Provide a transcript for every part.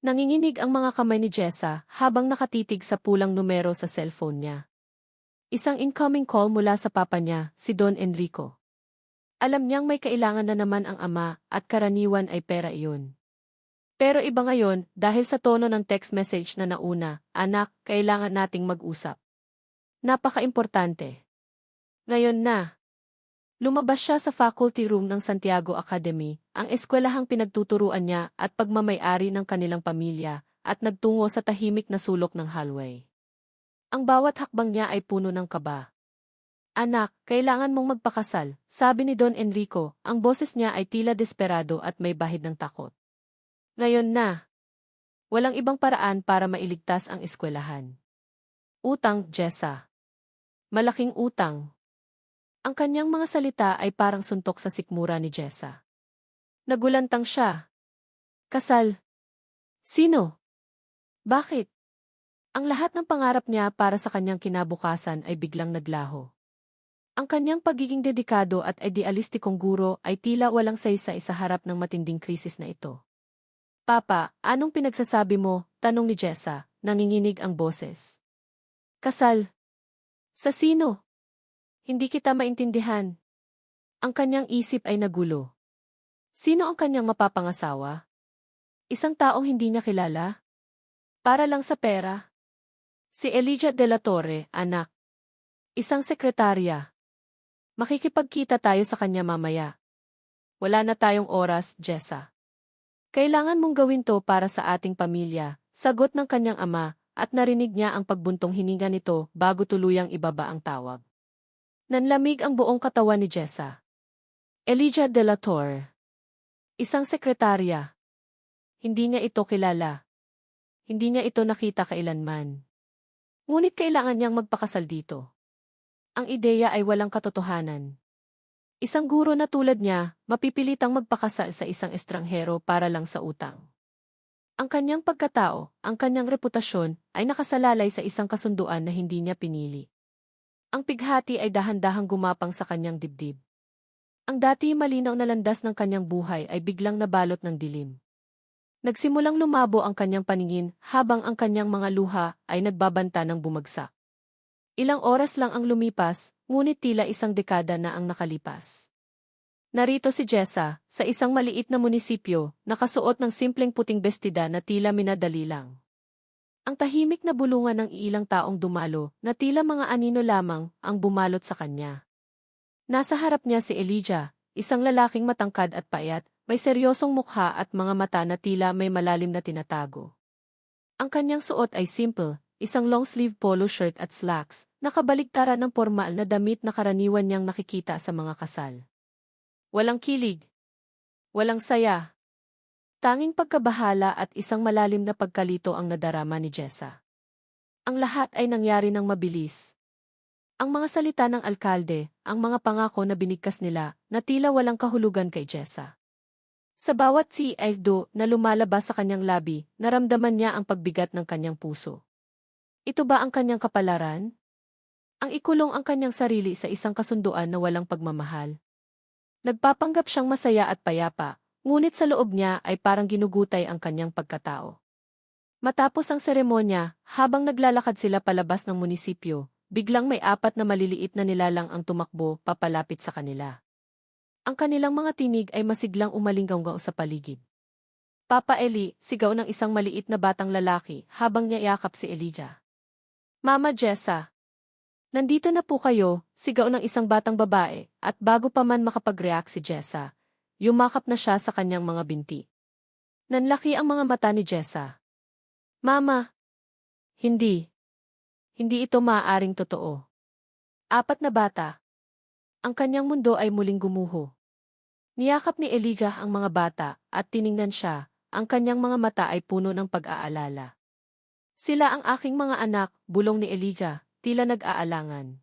Nanginginig ang mga kamay ni Jessa habang nakatitig sa pulang numero sa cellphone niya. Isang incoming call mula sa papa niya, si Don Enrico. Alam niyang may kailangan na naman ang ama at karaniwan ay pera iyon. Pero iba ngayon dahil sa tono ng text message na nauna, "Anak, kailangan nating mag-usap. Napaka-importante." Ngayon na. Lumabas siya sa faculty room ng Santiago Academy, ang eskwelahang pinagtuturuan niya at pagmamay-ari ng kanilang pamilya, at nagtungo sa tahimik na sulok ng hallway. Ang bawat hakbang niya ay puno ng kaba. "Anak, kailangan mong magpakasal," sabi ni Don Enrico, ang boses niya ay tila desperado at may bahid ng takot. Ngayon na. Walang ibang paraan para mailigtas ang eskwelahan. Utang, Jessa. Malaking utang. Ang kanyang mga salita ay parang suntok sa sikmura ni Jessa. Nagulantang siya. Kasal? Sino? Bakit? Ang lahat ng pangarap niya para sa kanyang kinabukasan ay biglang naglaho. Ang kanyang pagiging dedikado at idealistikong guro ay tila walang saysay sa harap ng matinding krisis na ito. "Papa, anong pinagsasabi mo?" tanong ni Jessa, nanginginig ang boses. "Kasal? Sa sino? Hindi kita maintindihan." Ang kanyang isip ay nagulo. Sino ang kanyang mapapangasawa? Isang taong hindi niya kilala? Para lang sa pera? Si Elijah de la Torre, anak. Isang sekretarya. Makikipagkita tayo sa kanya mamaya. Wala na tayong oras, Jessa. Kailangan mong gawin to para sa ating pamilya, sagot ng kanyang ama, at narinig niya ang pagbuntong hininga nito bago tuluyang ibaba ang tawag. Nanlamig ang buong katawan ni Jessa. Elijah de la Torre. Isang sekretarya. Hindi niya ito kilala. Hindi niya ito nakita kailanman. Ngunit kailangan niyang magpakasal dito. Ang ideya ay walang katotohanan. Isang guro na tulad niya, mapipilitang magpakasal sa isang estranghero para lang sa utang. Ang kanyang pagkatao, ang kanyang reputasyon, ay nakasalalay sa isang kasunduan na hindi niya pinili. Ang pighati ay dahan-dahang gumapang sa kanyang dibdib. Ang dati malinaw na landas ng kanyang buhay ay biglang nabalot ng dilim. Nagsimulang lumabo ang kanyang paningin habang ang kanyang mga luha ay nagbabanta ng bumagsak. Ilang oras lang ang lumipas, ngunit tila isang dekada na ang nakalipas. Narito si Jessa, sa isang maliit na munisipyo, nakasuot ng simpleng puting bestida na tila minadali lang. Ang tahimik na bulungan ng ilang taong dumalo, na tila mga anino lamang, ang bumalot sa kanya. Nasa harap niya si Elijah, isang lalaking matangkad at payat, may seryosong mukha at mga mata na tila may malalim na tinatago. Ang kanyang suot ay simple, isang long-sleeve polo shirt at slacks, nakabaligtaran ng formal na damit na karaniwan niyang nakikita sa mga kasal. Walang kilig. Walang saya. Tanging pagkabahala at isang malalim na pagkalito ang nadarama ni Jessa. Ang lahat ay nangyari ng mabilis. Ang mga salita ng alkalde, ang mga pangako na binigkas nila, na tila walang kahulugan kay Jessa. Sa bawat si-do na lumalabas sa kanyang labi, naramdaman niya ang pagbigat ng kanyang puso. Ito ba ang kanyang kapalaran? Ang ikulong ang kanyang sarili sa isang kasunduan na walang pagmamahal. Nagpapanggap siyang masaya at payapa, ngunit sa loob niya ay parang ginugutay ang kanyang pagkatao. Matapos ang seremonya, habang naglalakad sila palabas ng munisipyo, biglang may 4 na maliliit na nilalang ang tumakbo papalapit sa kanila. Ang kanilang mga tinig ay masiglang umalinggaw sa paligid. "Papa Eli," sigaw ng isang maliit na batang lalaki habang niya yakap si Elijah. "Mama Jessa." "Nandito na po kayo," sigaw ng isang batang babae, at bago pa man makapag-react si Jessa, yumakap na siya sa kanyang mga binti. Nanlaki ang mga mata ni Jessa. "Mama." Hindi. Hindi ito maaaring totoo. 4 na bata. Ang kanyang mundo ay muling gumuho. Niyakap ni Elijah ang mga bata at tiningnan siya, ang kanyang mga mata ay puno ng pag-aalala. "Sila ang aking mga anak," bulong ni Elijah, tila nag-aalangan.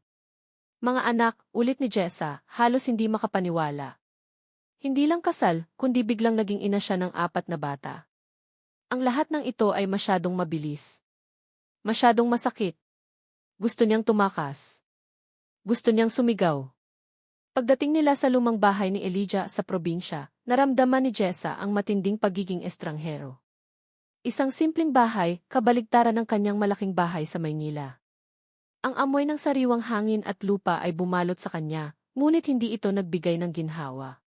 "Mga anak," ulit ni Jessa, halos hindi makapaniwala. Hindi lang kasal, kundi biglang naging ina siya ng 4 na bata. Ang lahat ng ito ay masyadong mabilis. Masyadong masakit. Gusto niyang tumakas. Gusto niyang sumigaw. Pagdating nila sa lumang bahay ni Elijah sa probinsya, naramdaman ni Jessa ang matinding pagiging estranghero. Isang simpleng bahay, kabaligtaran ng kanyang malaking bahay sa Maynila. Ang amoy ng sariwang hangin at lupa ay bumalot sa kanya, ngunit hindi ito nagbigay ng ginhawa.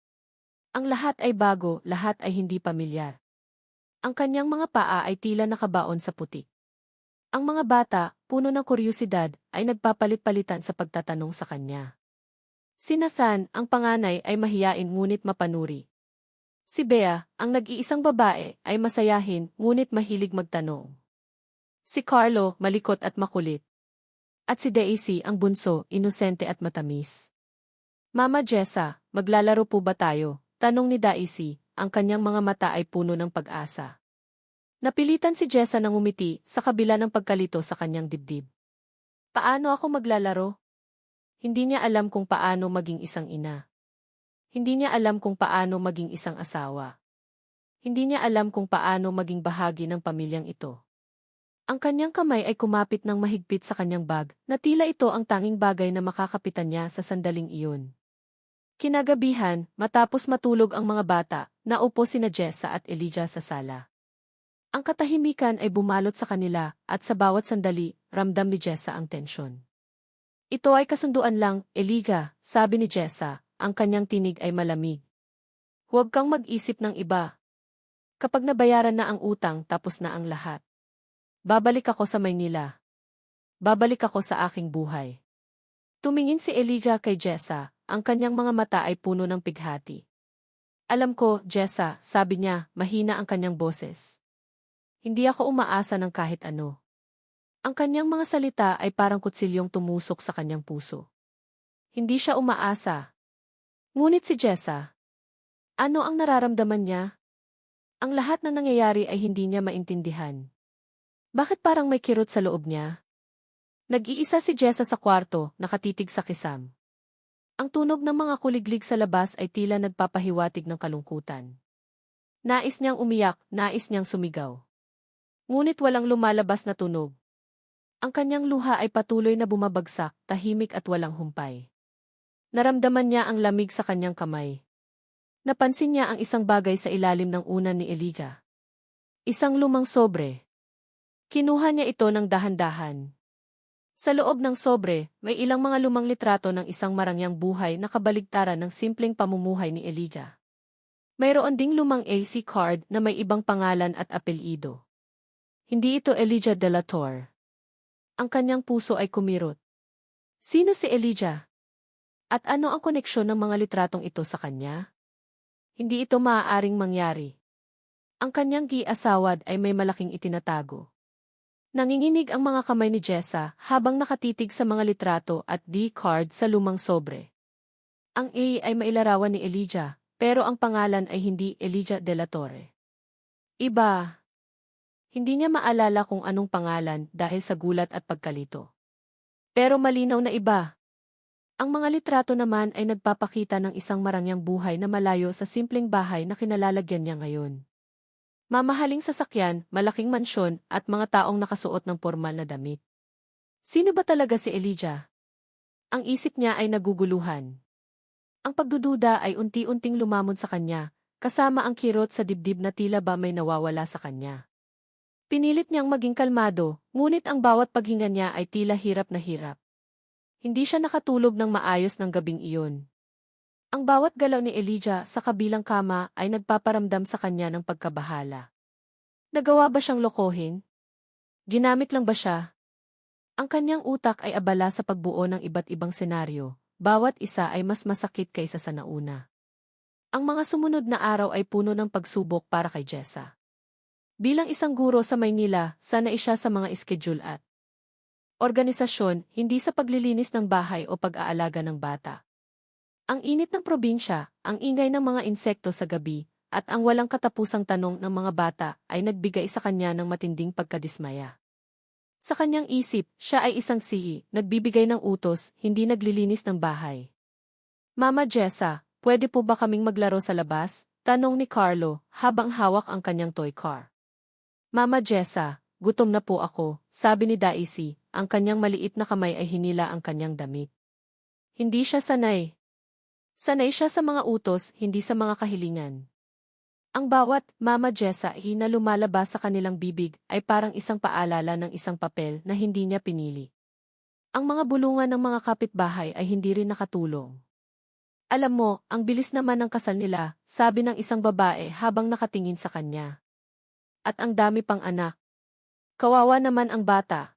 Ang lahat ay bago, lahat ay hindi pamilyar. Ang kanyang mga paa ay tila nakabaon sa putik. Ang mga bata, puno ng kuryusidad, ay nagpapalit-palitan sa pagtatanong sa kanya. Si Nathan, ang panganay, ay mahiyain ngunit mapanuri. Si Bea, ang nag-iisang babae, ay masayahin ngunit mahilig magtanong. Si Carlo, malikot at makulit. At si Daisy, ang bunso, inosente at matamis. Mama Jessa, maglalaro po ba tayo? Tanong ni Daisy, ang kanyang mga mata ay puno ng pag-asa. Napilitan si Jessa nang umiti sa kabila ng pagkalito sa kanyang dibdib. Paano ako maglalaro? Hindi niya alam kung paano maging isang ina. Hindi niya alam kung paano maging isang asawa. Hindi niya alam kung paano maging bahagi ng pamilyang ito. Ang kanyang kamay ay kumapit ng mahigpit sa kanyang bag, na tila ito ang tanging bagay na makakapitan niya sa sandaling iyon. Kinagabihan, matapos matulog ang mga bata, naupo sina Jessa at Elijah sa sala. Ang katahimikan ay bumalot sa kanila, at sa bawat sandali, ramdam ni Jessa ang tensyon. Ito ay kasunduan lang, Elijah, sabi ni Jessa, ang kanyang tinig ay malamig. Huwag kang mag-isip ng iba. Kapag nabayaran na ang utang, tapos na ang lahat. Babalik ako sa Maynila. Babalik ako sa aking buhay. Tumingin si Elijah kay Jessa, ang kanyang mga mata ay puno ng pighati. Alam ko, Jessa, sabi niya, mahina ang kanyang boses. Hindi ako umaasa ng kahit ano. Ang kanyang mga salita ay parang kutsilyong tumusok sa kanyang puso. Hindi siya umaasa. Ngunit si Jessa, ano ang nararamdaman niya? Ang lahat na nangyayari ay hindi niya maintindihan. Bakit parang may kirot sa loob niya? Nag-iisa si Jessa sa kwarto, nakatitig sa kisam. Ang tunog ng mga kuliglig sa labas ay tila nagpapahiwatig ng kalungkutan. Nais niyang umiyak, nais niyang sumigaw. Ngunit walang lumalabas na tunog. Ang kanyang luha ay patuloy na bumabagsak, tahimik at walang humpay. Naramdaman niya ang lamig sa kanyang kamay. Napansin niya ang isang bagay sa ilalim ng unan ni Elijah. Isang lumang sobre. Kinuha niya ito ng dahan-dahan. Sa loob ng sobre, may ilang mga lumang litrato ng isang marangyang buhay na kabaligtaran ng simpleng pamumuhay ni Elijah. Mayroon ding lumang AC card na may ibang pangalan at apelyido. Hindi ito Elijah de la Torre. Ang kanyang puso ay kumirot. Sino si Elijah? At ano ang koneksyon ng mga litratong ito sa kanya? Hindi ito maaaring mangyari. Ang kanyang gi-asawad ay may malaking itinatago. Nanginginig ang mga kamay ni Jessa habang nakatitig sa mga litrato at D-card sa lumang sobre. Ang A ay mailarawan ni Elijah, pero ang pangalan ay hindi Elijah de la Torre. Iba. Hindi niya maalala kung anong pangalan dahil sa gulat at pagkalito. Pero malinaw na iba. Ang mga litrato naman ay nagpapakita ng isang marangyang buhay na malayo sa simpleng bahay na kinalalagyan niya ngayon. Mamahaling sasakyan, malaking mansyon, at mga taong nakasuot ng pormal na damit. Sino ba talaga si Elijah? Ang isip niya ay naguguluhan. Ang pagdududa ay unti-unting lumamon sa kanya, kasama ang kirot sa dibdib na tila ba may nawawala sa kanya. Pinilit niyang maging kalmado, ngunit ang bawat paghinga niya ay tila hirap na hirap. Hindi siya nakatulog ng maayos ng gabing iyon. Ang bawat galaw ni Elijah sa kabilang kama ay nagpaparamdam sa kanya ng pagkabahala. Nagawa ba siyang lokohin? Ginamit lang ba siya? Ang kanyang utak ay abala sa pagbuo ng iba't ibang senaryo, bawat isa ay mas masakit kaysa sa nauna. Ang mga sumunod na araw ay puno ng pagsubok para kay Jessa. Bilang isang guro sa Maynila, sanay siya sa mga schedule at organisasyon, hindi sa paglilinis ng bahay o pag-aalaga ng bata. Ang init ng probinsya, ang ingay ng mga insekto sa gabi, at ang walang katapusang tanong ng mga bata ay nagbigay sa kanya ng matinding pagkadismaya. Sa kanyang isip, siya ay isang sihi, nagbibigay ng utos, hindi naglilinis ng bahay. Mama Jessa, pwede po ba kaming maglaro sa labas? Tanong ni Carlo, habang hawak ang kanyang toy car. Mama Jessa, gutom na po ako, sabi ni Daisy, ang kanyang maliit na kamay ay hinila ang kanyang damit. Hindi siya sanay. Sanay siya sa mga utos, hindi sa mga kahilingan. Ang bawat Mama Jessa na lumalabas sa kanilang bibig ay parang isang paalala ng isang papel na hindi niya pinili. Ang mga bulungan ng mga kapitbahay ay hindi rin nakatulong. Alam mo, ang bilis naman ng kasal nila, sabi ng isang babae habang nakatingin sa kanya. At ang dami pang anak. Kawawa naman ang bata.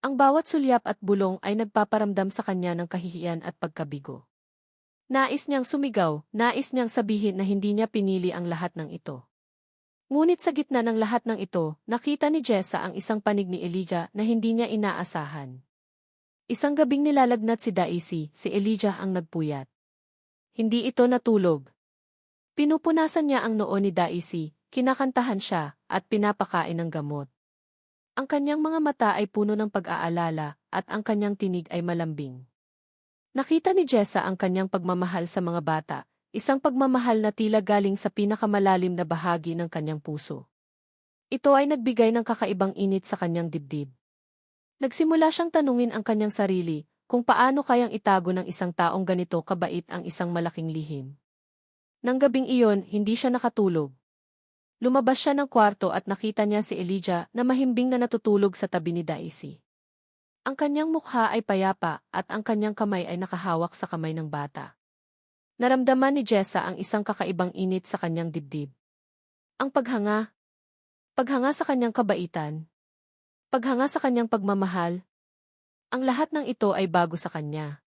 Ang bawat sulyap at bulong ay nagpaparamdam sa kanya ng kahihiyan at pagkabigo. Nais niyang sumigaw, nais niyang sabihin na hindi niya pinili ang lahat ng ito. Ngunit sa gitna ng lahat ng ito, nakita ni Jessa ang isang panig ni Elijah na hindi niya inaasahan. Isang gabing nilalagnat si Daisy, si Elijah ang nagpuyat. Hindi ito natulog. Pinupunasan niya ang noo ni Daisy, kinakantahan siya, at pinapakain ng gamot. Ang kanyang mga mata ay puno ng pag-aalala, at ang kanyang tinig ay malambing. Nakita ni Jessa ang kanyang pagmamahal sa mga bata, isang pagmamahal na tila galing sa pinakamalalim na bahagi ng kanyang puso. Ito ay nagbigay ng kakaibang init sa kanyang dibdib. Nagsimula siyang tanungin ang kanyang sarili, kung paano kayang itago ng isang taong ganito kabait ang isang malaking lihim. Nang gabing iyon, hindi siya nakatulog. Lumabas siya ng kwarto at nakita niya si Elijah na mahimbing na natutulog sa tabi ni Daisy. Ang kanyang mukha ay payapa at ang kanyang kamay ay nakahawak sa kamay ng bata. Naramdaman ni Jessa ang isang kakaibang init sa kanyang dibdib. Ang paghanga sa kanyang kabaitan, paghanga sa kanyang pagmamahal. Ang lahat ng ito ay bago sa kanya.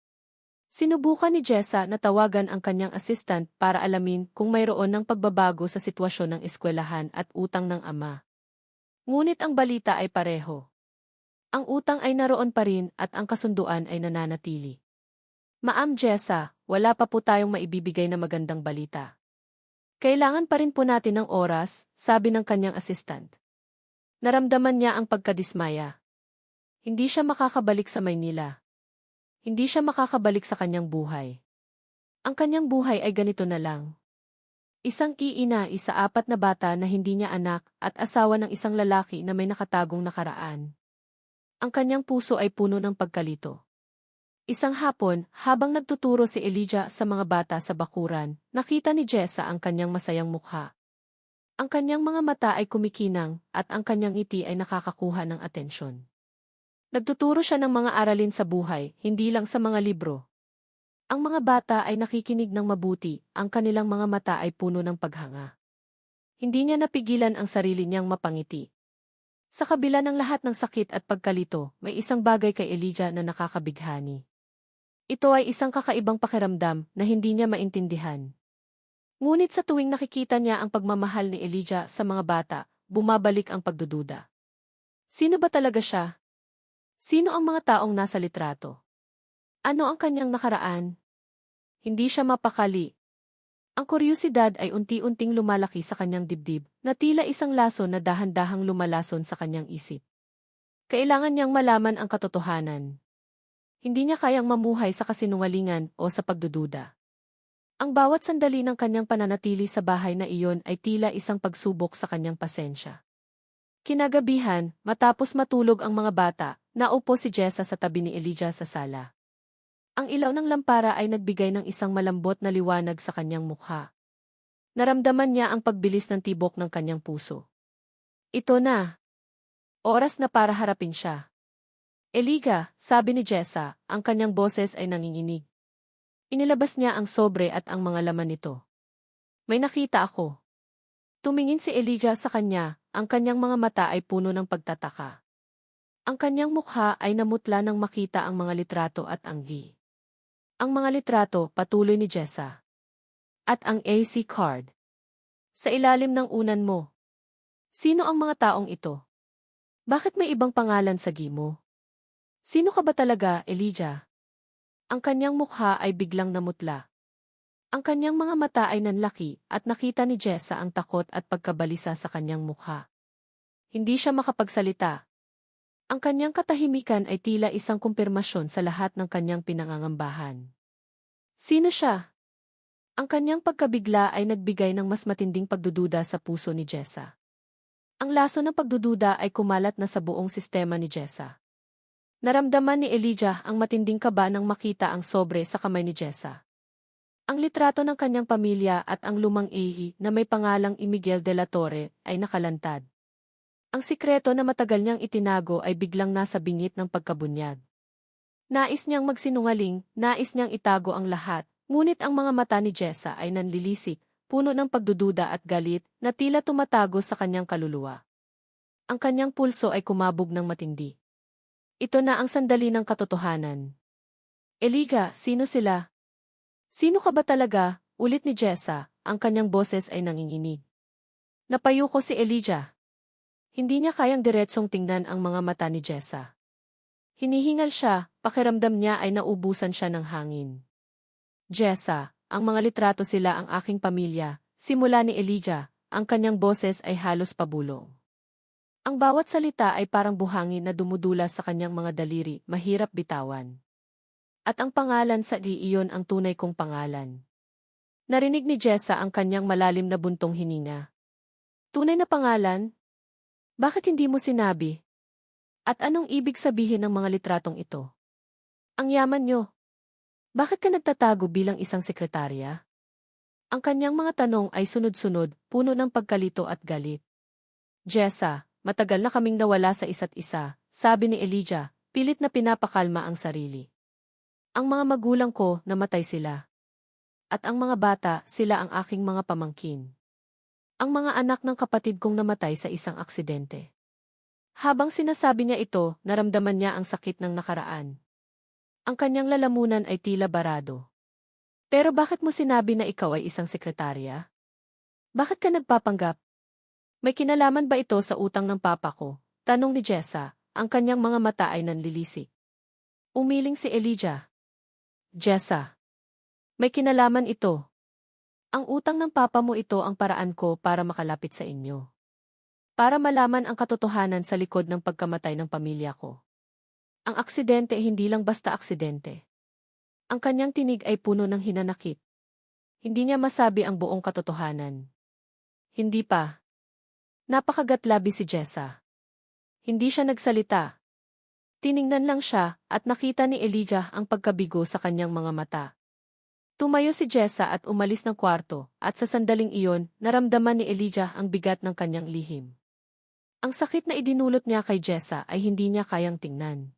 Sinubukan ni Jessa na tawagan ang kanyang assistant para alamin kung mayroon ng pagbabago sa sitwasyon ng eskwelahan at utang ng ama. Ngunit ang balita ay pareho. Ang utang ay naroon pa rin at ang kasunduan ay nananatili. Ma'am Jessa, wala pa po tayong maibibigay na magandang balita. Kailangan pa rin po natin ng oras, sabi ng kanyang assistant. Naramdaman niya ang pagkadismaya. Hindi siya makakabalik sa Maynila. Hindi siya makakabalik sa kanyang buhay. Ang kanyang buhay ay ganito na lang. Isang iina, apat na bata na hindi niya anak at asawa ng isang lalaki na may nakatagong nakaraan. Ang kanyang puso ay puno ng pagkalito. Isang hapon, habang nagtuturo si Elijah sa mga bata sa bakuran, nakita ni Jessa ang kanyang masayang mukha. Ang kanyang mga mata ay kumikinang at ang kanyang ngiti ay nakakakuha ng atensyon. Nagtuturo siya ng mga aralin sa buhay, hindi lang sa mga libro. Ang mga bata ay nakikinig ng mabuti, ang kanilang mga mata ay puno ng paghanga. Hindi niya napigilan ang sarili niyang mapangiti. Sa kabila ng lahat ng sakit at pagkalito, may isang bagay kay Elijah na nakakabighani. Ito ay isang kakaibang pakiramdam na hindi niya maintindihan. Ngunit sa tuwing nakikita niya ang pagmamahal ni Elijah sa mga bata, bumabalik ang pagdududa. Sino ba talaga siya? Sino ang mga taong nasa litrato? Ano ang kanyang nakaraan? Hindi siya mapakali. Ang kuryosidad ay unti-unting lumalaki sa kanyang dibdib, na tila isang lason na dahan-dahang lumalason sa kanyang isip. Kailangan niyang malaman ang katotohanan. Hindi niya kayang mamuhay sa kasinungalingan o sa pagdududa. Ang bawat sandali ng kanyang pananatili sa bahay na iyon ay tila isang pagsubok sa kanyang pasensya. Kinagabihan, matapos matulog ang mga bata, naupo si Jessa sa tabi ni Elijah sa sala. Ang ilaw ng lampara ay nagbigay ng isang malambot na liwanag sa kanyang mukha. Naramdaman niya ang pagbilis ng tibok ng kanyang puso. Ito na. Oras na para harapin siya. Elijah, sabi ni Jessa, ang kanyang boses ay nanginginig. Inilabas niya ang sobre at ang mga laman nito. May nakita ako. Tumingin si Elijah sa kanya, ang kanyang mga mata ay puno ng pagtataka. Ang kanyang mukha ay namutla nang makita ang mga litrato at anggi. Ang mga litrato, patuloy ni Jessa. At ang AC card. Sa ilalim ng unan mo. Sino ang mga taong ito? Bakit may ibang pangalan sa gimo? Sino ka ba talaga, Elijah? Ang kanyang mukha ay biglang namutla. Ang kanyang mga mata ay nanlaki at nakita ni Jessa ang takot at pagkabalisa sa kanyang mukha. Hindi siya makapagsalita. Ang kanyang katahimikan ay tila isang kumpirmasyon sa lahat ng kanyang pinangangambahan. Sino siya? Ang kanyang pagkabigla ay nagbigay ng mas matinding pagdududa sa puso ni Jessa. Ang laso ng pagdududa ay kumalat na sa buong sistema ni Jessa. Naramdaman ni Elijah ang matinding kaba nang makita ang sobre sa kamay ni Jessa. Ang litrato ng kanyang pamilya at ang lumang ihi na may pangalang Miguel de la Torre ay nakalantad. Ang sikreto na matagal niyang itinago ay biglang nasa bingit ng pagkabunyag. Nais niyang magsinungaling, nais niyang itago ang lahat, ngunit ang mga mata ni Jessa ay nanlilisik, puno ng pagdududa at galit na tila tumatago sa kanyang kaluluwa. Ang kanyang pulso ay kumabog ng matindi. Ito na ang sandali ng katotohanan. Elijah, sino sila? Sino ka ba talaga? Ulit ni Jessa, ang kanyang boses ay nanginginig. Napayuko si Elijah. Hindi niya kayang diretsong tingnan ang mga mata ni Jessa. Hinihingal siya, pakiramdam niya ay naubusan siya ng hangin. Jessa, ang mga litrato sila ang aking pamilya, simula ni Elijah, ang kanyang boses ay halos pabulong. Ang bawat salita ay parang buhangin na dumudula sa kanyang mga daliri, mahirap bitawan. At ang pangalan sa iyon ang tunay kong pangalan. Narinig ni Jessa ang kanyang malalim na buntong hininga. Tunay na pangalan? Bakit hindi mo sinabi? At anong ibig sabihin ng mga litratong ito? Ang yaman nyo. Bakit ka nagtatago bilang isang sekretarya? Ang kanyang mga tanong ay sunod-sunod, puno ng pagkalito at galit. Jessa, matagal na kaming nawala sa isa't isa, sabi ni Elijah, pilit na pinapakalma ang sarili. Ang mga magulang ko, namatay sila. At ang mga bata, sila ang aking mga pamangkin. Ang mga anak ng kapatid kong namatay sa isang aksidente. Habang sinasabi niya ito, naramdaman niya ang sakit ng nakaraan. Ang kanyang lalamunan ay tila barado. Pero bakit mo sinabi na ikaw ay isang sekretarya? Bakit ka nagpapanggap? May kinalaman ba ito sa utang ng papa ko? Tanong ni Jessa, ang kanyang mga mata ay nanlilisik. Umiling si Elijah. Jessa, may kinalaman ito. Ang utang ng papa mo ito ang paraan ko para makalapit sa inyo. Para malaman ang katotohanan sa likod ng pagkamatay ng pamilya ko. Ang aksidente hindi lang basta aksidente. Ang kanyang tinig ay puno ng hinanakit. Hindi niya masabi ang buong katotohanan. Hindi pa. Napakagatlabi si Jessa. Hindi siya nagsalita. Tiningnan lang siya at nakita ni Elijah ang pagkabigo sa kanyang mga mata. Tumayo si Jessa at umalis ng kwarto at sa sandaling iyon, naramdaman ni Elijah ang bigat ng kanyang lihim. Ang sakit na idinulot niya kay Jessa ay hindi niya kayang tingnan.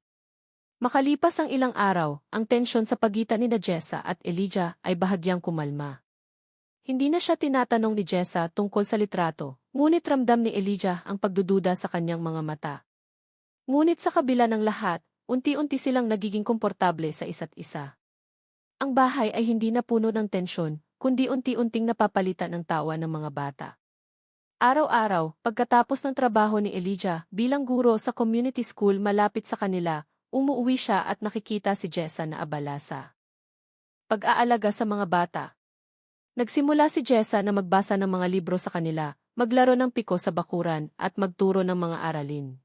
Makalipas ang ilang araw, ang tensyon sa pagitan ni Jessa at Elijah ay bahagyang kumalma. Hindi na siya tinatanong ni Jessa tungkol sa litrato, ngunit ramdam ni Elijah ang pagdududa sa kanyang mga mata. Ngunit sa kabila ng lahat, unti-unti silang nagiging komportable sa isa't isa. Ang bahay ay hindi na puno ng tensyon, kundi unti-unting napapalitan ng tawa ng mga bata. Araw-araw, pagkatapos ng trabaho ni Elijah bilang guro sa community school malapit sa kanila, umuuwi siya at nakikita si Jessa na abala sa pag-aalaga sa mga bata. Nagsimula si Jessa na magbasa ng mga libro sa kanila, maglaro ng piko sa bakuran at magturo ng mga aralin.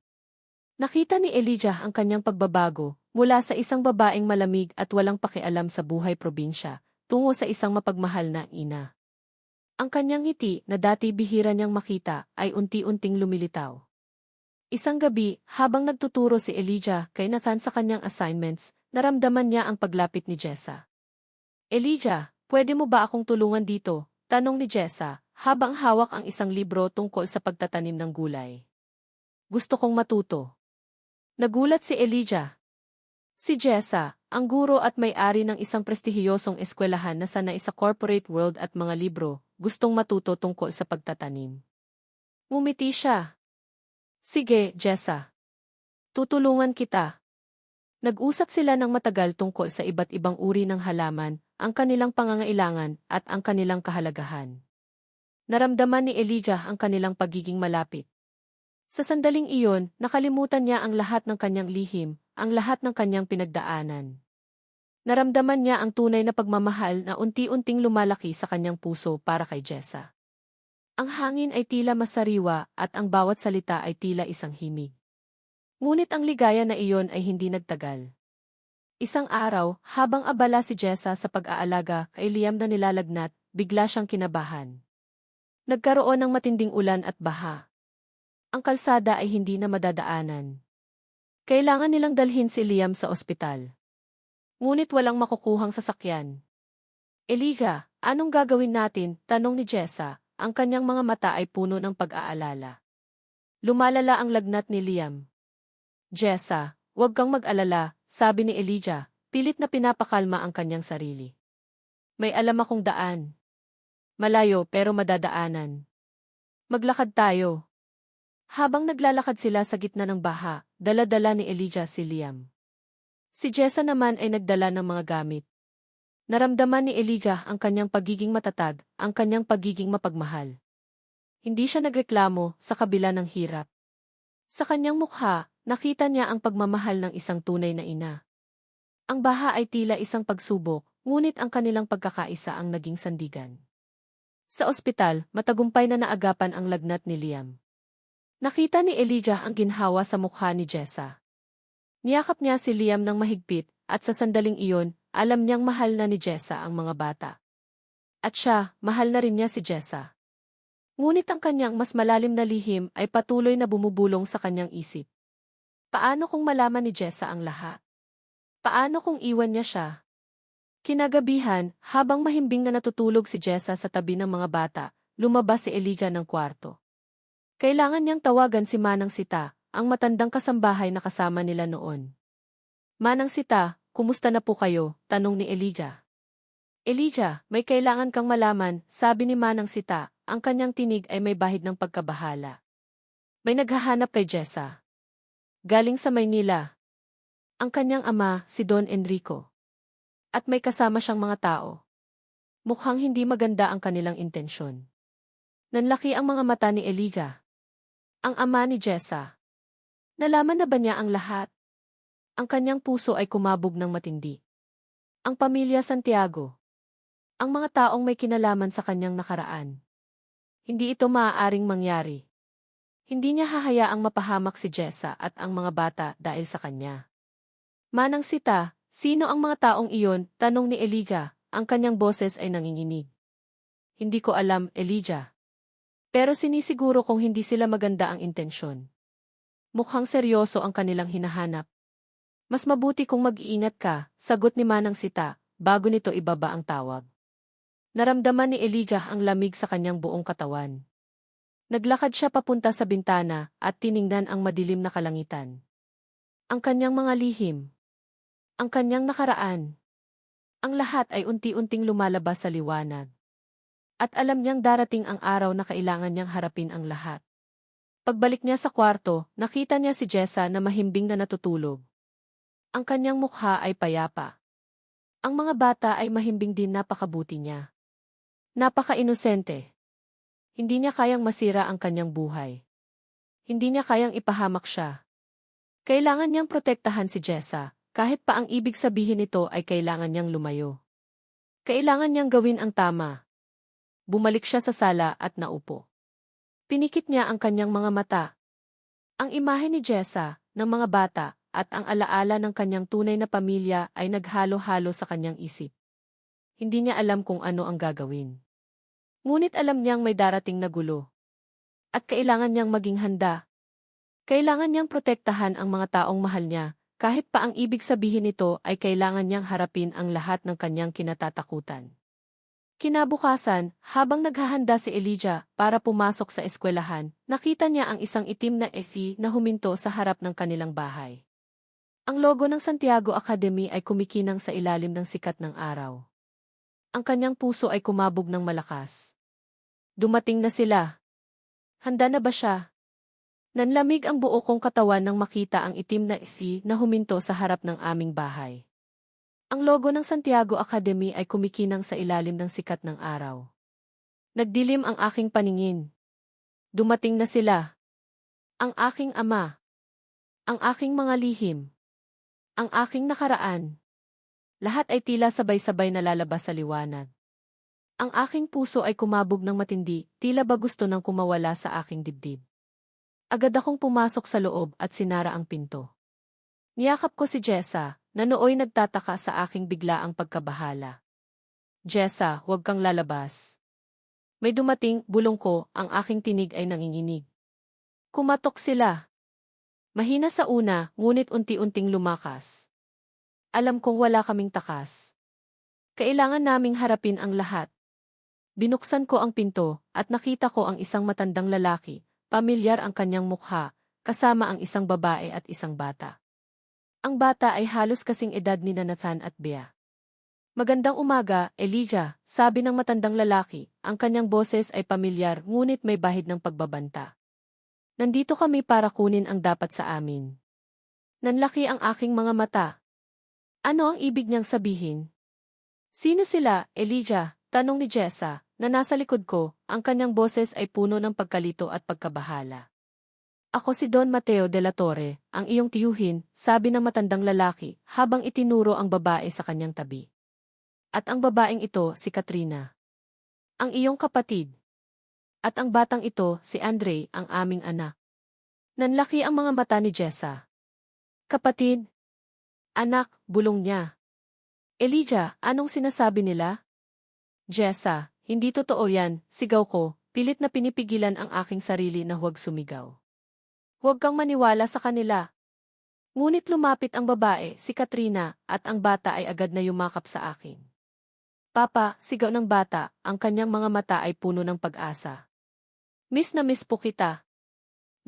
Nakita ni Elijah ang kanyang pagbabago, mula sa isang babaeng malamig at walang pakialam sa buhay probinsya, tungo sa isang mapagmahal na ina. Ang kanyang ngiti na dati bihira niyang makita ay unti-unting lumilitaw. Isang gabi, habang nagtuturo si Elijah kay Nathan sa kanyang assignments, naramdaman niya ang paglapit ni Jessa. Elijah, pwede mo ba akong tulungan dito? Tanong ni Jessa, habang hawak ang isang libro tungkol sa pagtatanim ng gulay. Gusto kong matuto. Nagulat si Elijah. Si Jessa, ang guro at may-ari ng isang prestihiyosong eskwelahan na sanay sa corporate world at mga libro, gustong matuto tungkol sa pagtatanim. Ngumiti siya. Sige, Jessa. Tutulungan kita. Nag-usap sila ng matagal tungkol sa iba't ibang uri ng halaman, ang kanilang pangangailangan at ang kanilang kahalagahan. Naramdaman ni Elijah ang kanilang pagiging malapit. Sa sandaling iyon, nakalimutan niya ang lahat ng kanyang lihim, ang lahat ng kanyang pinagdaanan. Naramdaman niya ang tunay na pagmamahal na unti-unting lumalaki sa kanyang puso para kay Jessa. Ang hangin ay tila masariwa at ang bawat salita ay tila isang himig. Ngunit ang ligaya na iyon ay hindi nagtagal. Isang araw, habang abala si Jessa sa pag-aalaga kay Liam na nilalagnat, bigla siyang kinabahan. Nagkaroon ng matinding ulan at baha. Ang kalsada ay hindi na madadaanan. Kailangan nilang dalhin si Liam sa ospital. Ngunit walang makukuhang sasakyan. Elijah, anong gagawin natin? Tanong ni Jessa, ang kanyang mga mata ay puno ng pag-aalala. Lumalala ang lagnat ni Liam. Jessa, huwag kang mag-alala, sabi ni Elijah, pilit na pinapakalma ang kanyang sarili. May alam akong daan. Malayo pero madadaanan. Maglakad tayo. Habang naglalakad sila sa gitna ng baha, dala-dala ni Elijah si Liam. Si Jessa naman ay nagdala ng mga gamit. Naramdaman ni Elijah ang kanyang pagiging matatag, ang kanyang pagiging mapagmahal. Hindi siya nagreklamo sa kabila ng hirap. Sa kanyang mukha, nakita niya ang pagmamahal ng isang tunay na ina. Ang baha ay tila isang pagsubok, ngunit ang kanilang pagkakaisa ang naging sandigan. Sa ospital, matagumpay na naagapan ang lagnat ni Liam. Nakita ni Elijah ang ginhawa sa mukha ni Jessa. Niyakap niya si Liam ng mahigpit, at sa sandaling iyon, alam niyang mahal na ni Jessa ang mga bata. At siya, mahal na rin niya si Jessa. Ngunit ang kanyang mas malalim na lihim ay patuloy na bumubulong sa kanyang isip. Paano kung malaman ni Jessa ang lahat? Paano kung iwan niya siya? Kinagabihan, habang mahimbing na natutulog si Jessa sa tabi ng mga bata, lumabas si Elijah ng kwarto. Kailangan niyang tawagan si Manang Sita, ang matandang kasambahay na kasama nila noon. Manang Sita, kumusta na po kayo? Tanong ni Elijah. Elijah, may kailangan kang malaman, sabi ni Manang Sita, ang kanyang tinig ay may bahid ng pagkabahala. May naghahanap kay Jessa. Galing sa Maynila. Ang kanyang ama, si Don Enrico. At may kasama siyang mga tao. Mukhang hindi maganda ang kanilang intensyon. Nanlaki ang mga mata ni Elijah. Ang ama ni Jessa. Nalaman na ba niya ang lahat? Ang kanyang puso ay kumabog ng matindi. Ang pamilya Santiago. Ang mga taong may kinalaman sa kanyang nakaraan. Hindi ito maaaring mangyari. Hindi niya hahayaang mapahamak si Jessa at ang mga bata dahil sa kanya. Manang Sita, sino ang mga taong iyon? Tanong ni Elijah, ang kanyang boses ay nanginginig. Hindi ko alam, Elijah. Pero sinisiguro kong hindi sila maganda ang intensyon. Mukhang seryoso ang kanilang hinahanap. Mas mabuti kung mag-iingat ka, sagot ni Manang Sita, bago nito ibaba ang tawag. Naramdaman ni Elijah ang lamig sa kanyang buong katawan. Naglakad siya papunta sa bintana at tiningnan ang madilim na kalangitan. Ang kanyang mga lihim. Ang kanyang nakaraan. Ang lahat ay unti-unting lumalabas sa liwanag. At alam niyang darating ang araw na kailangan niyang harapin ang lahat. Pagbalik niya sa kwarto, nakita niya si Jessa na mahimbing na natutulog. Ang kanyang mukha ay payapa. Ang mga bata ay mahimbing din, napakabuti niya. Napaka-inosente. Hindi niya kayang masira ang kanyang buhay. Hindi niya kayang ipahamak siya. Kailangan niyang protektahan si Jessa, kahit pa ang ibig sabihin nito ay kailangan niyang lumayo. Kailangan niyang gawin ang tama. Bumalik siya sa sala at naupo. Pinikit niya ang kanyang mga mata. Ang imahe ni Jessa, ng mga bata, at ang alaala ng kanyang tunay na pamilya ay naghalo-halo sa kanyang isip. Hindi niya alam kung ano ang gagawin. Ngunit alam niyang may darating na gulo. At kailangan niyang maging handa. Kailangan niyang protektahan ang mga taong mahal niya, kahit pa ang ibig sabihin nito ay kailangan niyang harapin ang lahat ng kanyang kinatatakutan. Kinabukasan, habang naghahanda si Elijah para pumasok sa eskwelahan, nakita niya ang isang itim na SUV na huminto sa harap ng kanilang bahay. Ang logo ng Santiago Academy ay kumikinang sa ilalim ng sikat ng araw. Ang kanyang puso ay kumabog ng malakas. Dumating na sila. Handa na ba siya? Nanlamig ang buo kong katawan nang makita ang itim na SUV na huminto sa harap ng aming bahay. Ang logo ng Santiago Academy ay kumikinang sa ilalim ng sikat ng araw. Nagdilim ang aking paningin. Dumating na sila. Ang aking ama. Ang aking mga lihim. Ang aking nakaraan. Lahat ay tila sabay-sabay na lalabas sa liwanag. Ang aking puso ay kumabog ng matindi, tila ba gusto nang kumawala sa aking dibdib. Agad akong pumasok sa loob at sinara ang pinto. Niyakap ko si Jessa, na nooy nagtataka sa aking biglaang pagkabahala. Jessa, huwag kang lalabas. May dumating, bulong ko, ang aking tinig ay nanginginig. Kumatok sila. Mahina sa una, ngunit unti-unting lumakas. Alam kong wala kaming takas. Kailangan naming harapin ang lahat. Binuksan ko ang pinto at nakita ko ang isang matandang lalaki, pamilyar ang kanyang mukha, kasama ang isang babae at isang bata. Ang bata ay halos kasing edad ni Nathan at Bea. Magandang umaga, Elijah, sabi ng matandang lalaki, ang kanyang boses ay pamilyar ngunit may bahid ng pagbabanta. Nandito kami para kunin ang dapat sa amin. Nanlaki ang aking mga mata. Ano ang ibig niyang sabihin? Sino sila, Elijah? Tanong ni Jessa, na nasa likod ko, ang kanyang boses ay puno ng pagkalito at pagkabahala. Ako si Don Mateo de la Torre, ang iyong tiyuhin, sabi ng matandang lalaki, habang itinuro ang babae sa kanyang tabi. At ang babaeng ito, si Katrina. Ang iyong kapatid. At ang batang ito, si Andre, ang aming anak. Nanlaki ang mga mata ni Jessa. Kapatid? Anak, bulong niya. Elijah, anong sinasabi nila? Jessa, hindi totoo yan, sigaw ko, pilit na pinipigilan ang aking sarili na huwag sumigaw. Huwag kang maniwala sa kanila. Ngunit lumapit ang babae, si Katrina, at ang bata ay agad na yumakap sa akin. Papa, sigaw ng bata, ang kanyang mga mata ay puno ng pag-asa. Miss na miss po kita.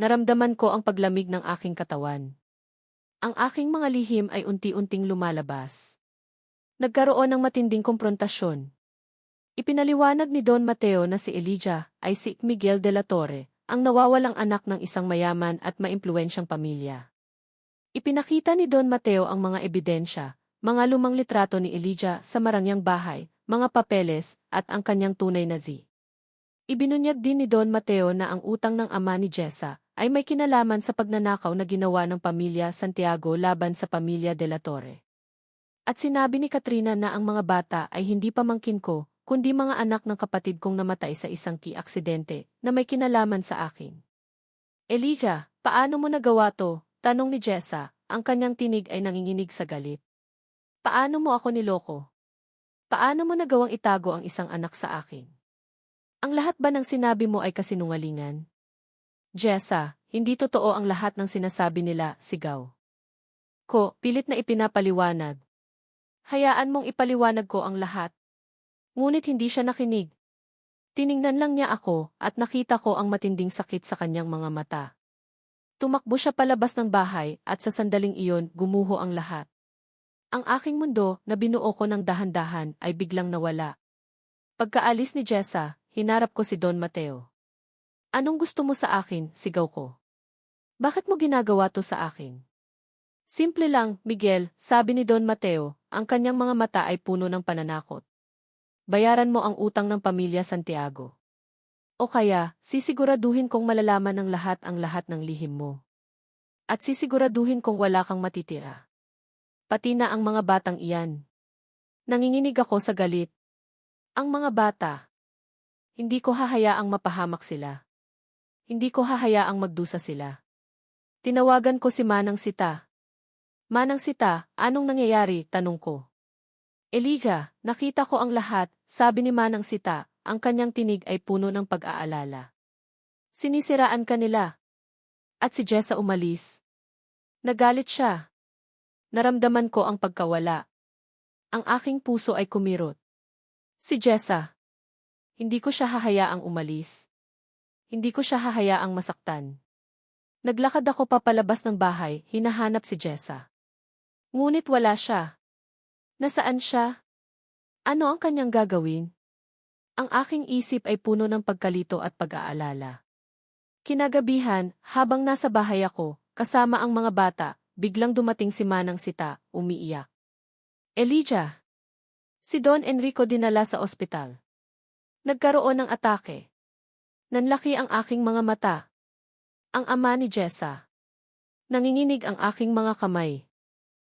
Naramdaman ko ang paglamig ng aking katawan. Ang aking mga lihim ay unti-unting lumalabas. Nagkaroon ng matinding komprontasyon. Ipinaliwanag ni Don Mateo na si Elijah ay si Miguel de la Torre, ang nawawalang anak ng isang mayaman at maimpluwensyang pamilya. Ipinakita ni Don Mateo ang mga ebidensya, mga lumang litrato ni Elijah sa marangyang bahay, mga papeles, at ang kanyang tunay na zi. Ibinunyag din ni Don Mateo na ang utang ng ama ni Jessa ay may kinalaman sa pagnanakaw na ginawa ng pamilya Santiago laban sa pamilya de la Torre. At sinabi ni Katrina na ang mga bata ay hindi pamangkin ko, kundi mga anak ng kapatid kong namatay sa isang aksidente na may kinalaman sa akin. Elijah, paano mo nagawa to? Tanong ni Jessa, ang kanyang tinig ay nanginginig sa galit. Paano mo ako niloko? Paano mo nagawang itago ang isang anak sa akin? Ang lahat ba ng sinabi mo ay kasinungalingan? Jessa, hindi totoo ang lahat ng sinasabi nila, sigaw. Ko, pilit na ipinapaliwanag. Hayaan mong ipaliwanag ko ang lahat. Ngunit hindi siya nakinig. Tiningnan lang niya ako at nakita ko ang matinding sakit sa kanyang mga mata. Tumakbo siya palabas ng bahay at sa sandaling iyon gumuho ang lahat. Ang aking mundo na binuo ko ng dahan-dahan ay biglang nawala. Pagkaalis ni Jessa, hinarap ko si Don Mateo. Anong gusto mo sa akin, sigaw ko. Bakit mo ginagawa to sa akin? Simple lang, Miguel, sabi ni Don Mateo, ang kanyang mga mata ay puno ng pananakot. Bayaran mo ang utang ng pamilya Santiago. O kaya, sisiguraduhin kong malalaman ng lahat ang lahat ng lihim mo. At sisiguraduhin kong wala kang matitira. Pati na ang mga batang iyan. Nanginginig ako sa galit. Ang mga bata. Hindi ko hahayaang mapahamak sila. Hindi ko hahayaang magdusa sila. Tinawagan ko si Manang Sita. Manang Sita, anong nangyayari? Tanong ko. Elijah, nakita ko ang lahat, sabi ni Manang Sita, ang kanyang tinig ay puno ng pag-aalala. Sinisiraan ka nila. At si Jessa umalis. Nagalit siya. Naramdaman ko ang pagkawala. Ang aking puso ay kumirot. Si Jessa. Hindi ko siya hahayaang umalis. Hindi ko siya hahayaang masaktan. Naglakad ako papalabas ng bahay, hinahanap si Jessa. Ngunit wala siya. Nasaan siya? Ano ang kanyang gagawin? Ang aking isip ay puno ng pagkalito at pag-aalala. Kinagabihan, habang nasa bahay ako, kasama ang mga bata, biglang dumating si Manang Sita, umiiyak. Elijah! Si Don Enrico dinala sa ospital. Nagkaroon ng atake. Nanlaki ang aking mga mata. Ang ama ni Jessa. Nanginginig ang aking mga kamay.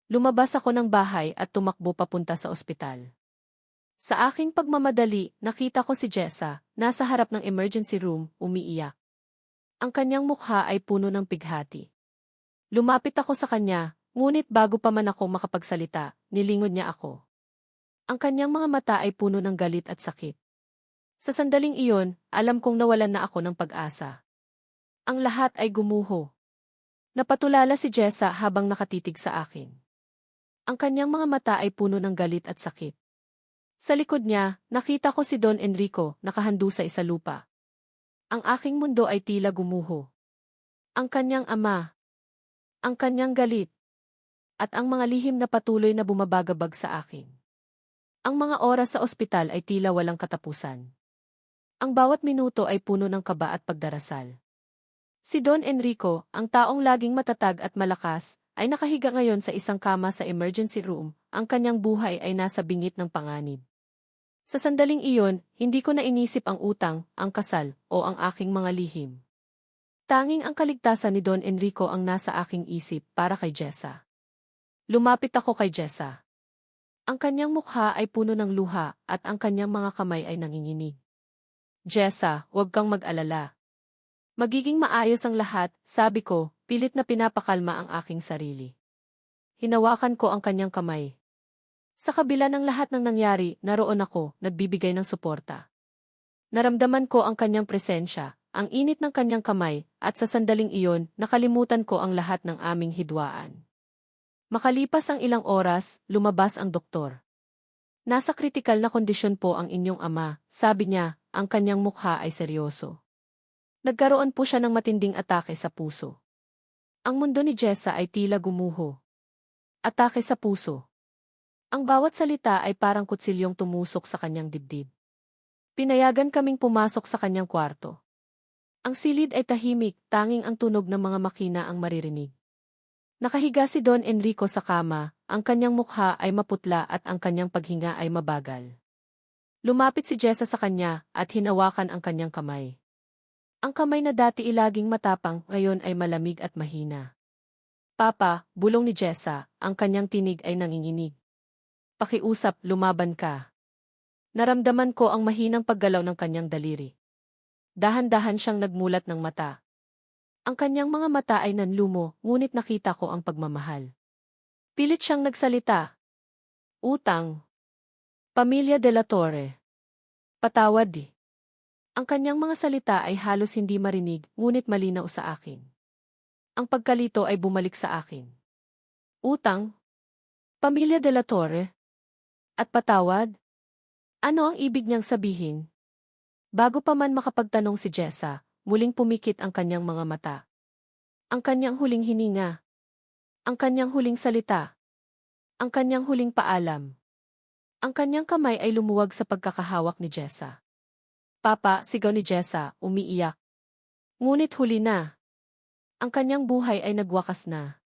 Lumabas ako ng bahay at tumakbo papunta sa ospital. Sa aking pagmamadali, nakita ko si Jessa, nasa harap ng emergency room, umiiyak. Ang kanyang mukha ay puno ng pighati. Lumapit ako sa kanya, ngunit bago pa man ako makapagsalita, nilingon niya ako. Ang kanyang mga mata ay puno ng galit at sakit. Sa sandaling iyon, alam kong nawalan na ako ng pag-asa. Ang lahat ay gumuho. Napatulala si Jessa habang nakatitig sa akin. Ang kanyang mga mata ay puno ng galit at sakit. Sa likod niya, nakita ko si Don Enrico, nakahandu sa isalupa. Ang aking mundo ay tila gumuho. Ang kanyang ama, ang kanyang galit, at ang mga lihim na patuloy na bumabagabag sa akin. Ang mga oras sa ospital ay tila walang katapusan. Ang bawat minuto ay puno ng kaba at pagdarasal. Si Don Enrico, ang taong laging matatag at malakas, ay nakahiga ngayon sa isang kama sa emergency room, ang kanyang buhay ay nasa bingit ng panganib. Sa sandaling iyon, hindi ko na inisip ang utang, ang kasal, o ang aking mga lihim. Tanging ang kaligtasan ni Don Enrico ang nasa aking isip para kay Jessa. Lumapit ako kay Jessa. Ang kanyang mukha ay puno ng luha at ang kanyang mga kamay ay nanginginig. Jessa, huwag kang mag-alala. Magiging maayos ang lahat, sabi ko, pilit na pinapakalma ang aking sarili. Hinawakan ko ang kanyang kamay. Sa kabila ng lahat ng nangyari, naroon ako, nagbibigay ng suporta. Naramdaman ko ang kanyang presensya, ang init ng kanyang kamay, at sa sandaling iyon, nakalimutan ko ang lahat ng aming hidwaan. Makalipas ang ilang oras, lumabas ang doktor. Nasa kritikal na kondisyon po ang inyong ama, sabi niya, ang kanyang mukha ay seryoso. Nagkaroon po siya ng matinding atake sa puso. Ang mundo ni Jessa ay tila gumuho. Atake sa puso. Ang bawat salita ay parang kutsilyong tumusok sa kanyang dibdib. Pinayagan kaming pumasok sa kanyang kwarto. Ang silid ay tahimik, tanging ang tunog ng mga makina ang maririnig. Nakahiga si Don Enrico sa kama, ang kanyang mukha ay maputla at ang kanyang paghinga ay mabagal. Lumapit si Jessa sa kanya at hinawakan ang kanyang kamay. Ang kamay na dati ilaging matapang, ngayon ay malamig at mahina. Papa, bulong ni Jessa, ang kanyang tinig ay nanginginig. Pakiusap, lumaban ka. Naramdaman ko ang mahinang paggalaw ng kanyang daliri. Dahan-dahan siyang nagmulat ng mata. Ang kanyang mga mata ay nanlumo, ngunit nakita ko ang pagmamahal. Pilit siyang nagsalita. Utang. Pamilya de la Torre. Patawad di. Ang kanyang mga salita ay halos hindi marinig, ngunit malinaw sa akin. Ang pagkalito ay bumalik sa akin. Utang. Pamilya de la Torre. At patawad? Ano ang ibig niyang sabihin? Bago pa man makapagtanong si Jessa, muling pumikit ang kanyang mga mata. Ang kanyang huling hininga. Ang kanyang huling salita. Ang kanyang huling paalam. Ang kanyang kamay ay lumuwag sa pagkakahawak ni Jessa. Papa, sigaw ni Jessa, umiiyak. Ngunit huli na. Ang kanyang buhay ay nagwakas na.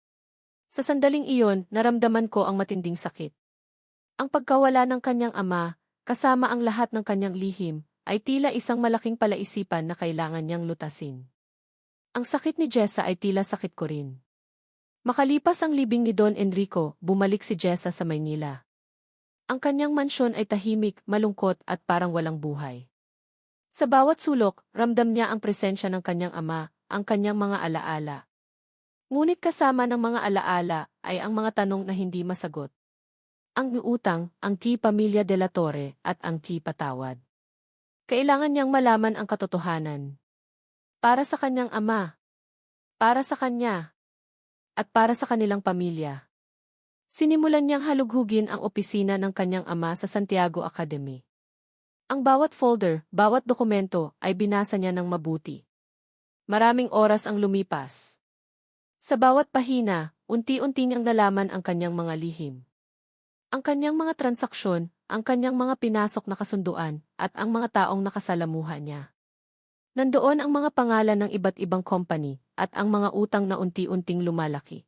Sa sandaling iyon, naramdaman ko ang matinding sakit. Ang pagkawala ng kanyang ama, kasama ang lahat ng kanyang lihim, ay tila isang malaking palaisipan na kailangan niyang lutasin. Ang sakit ni Jessa ay tila sakit ko rin. Makalipas ang libing ni Don Enrico, bumalik si Jessa sa Maynila. Ang kanyang mansyon ay tahimik, malungkot at parang walang buhay. Sa bawat sulok, ramdam niya ang presensya ng kanyang ama, ang kanyang mga alaala. Ngunit kasama ng mga alaala ay ang mga tanong na hindi masagot. Ang utang, ang Pamilya de la Torre, at ang patawad. Kailangan niyang malaman ang katotohanan. Para sa kanyang ama. Para sa kanya. At para sa kanilang pamilya. Sinimulan niyang halughugin ang opisina ng kanyang ama sa Santiago Academy. Ang bawat folder, bawat dokumento, ay binasa niya ng mabuti. Maraming oras ang lumipas. Sa bawat pahina, unti-unti niyang nalaman ang kanyang mga lihim. Ang kanyang mga transaksyon, ang kanyang mga pinasok na kasunduan, at ang mga taong nakasalamuha niya. Nandoon ang mga pangalan ng iba't ibang company, at ang mga utang na unti-unting lumalaki.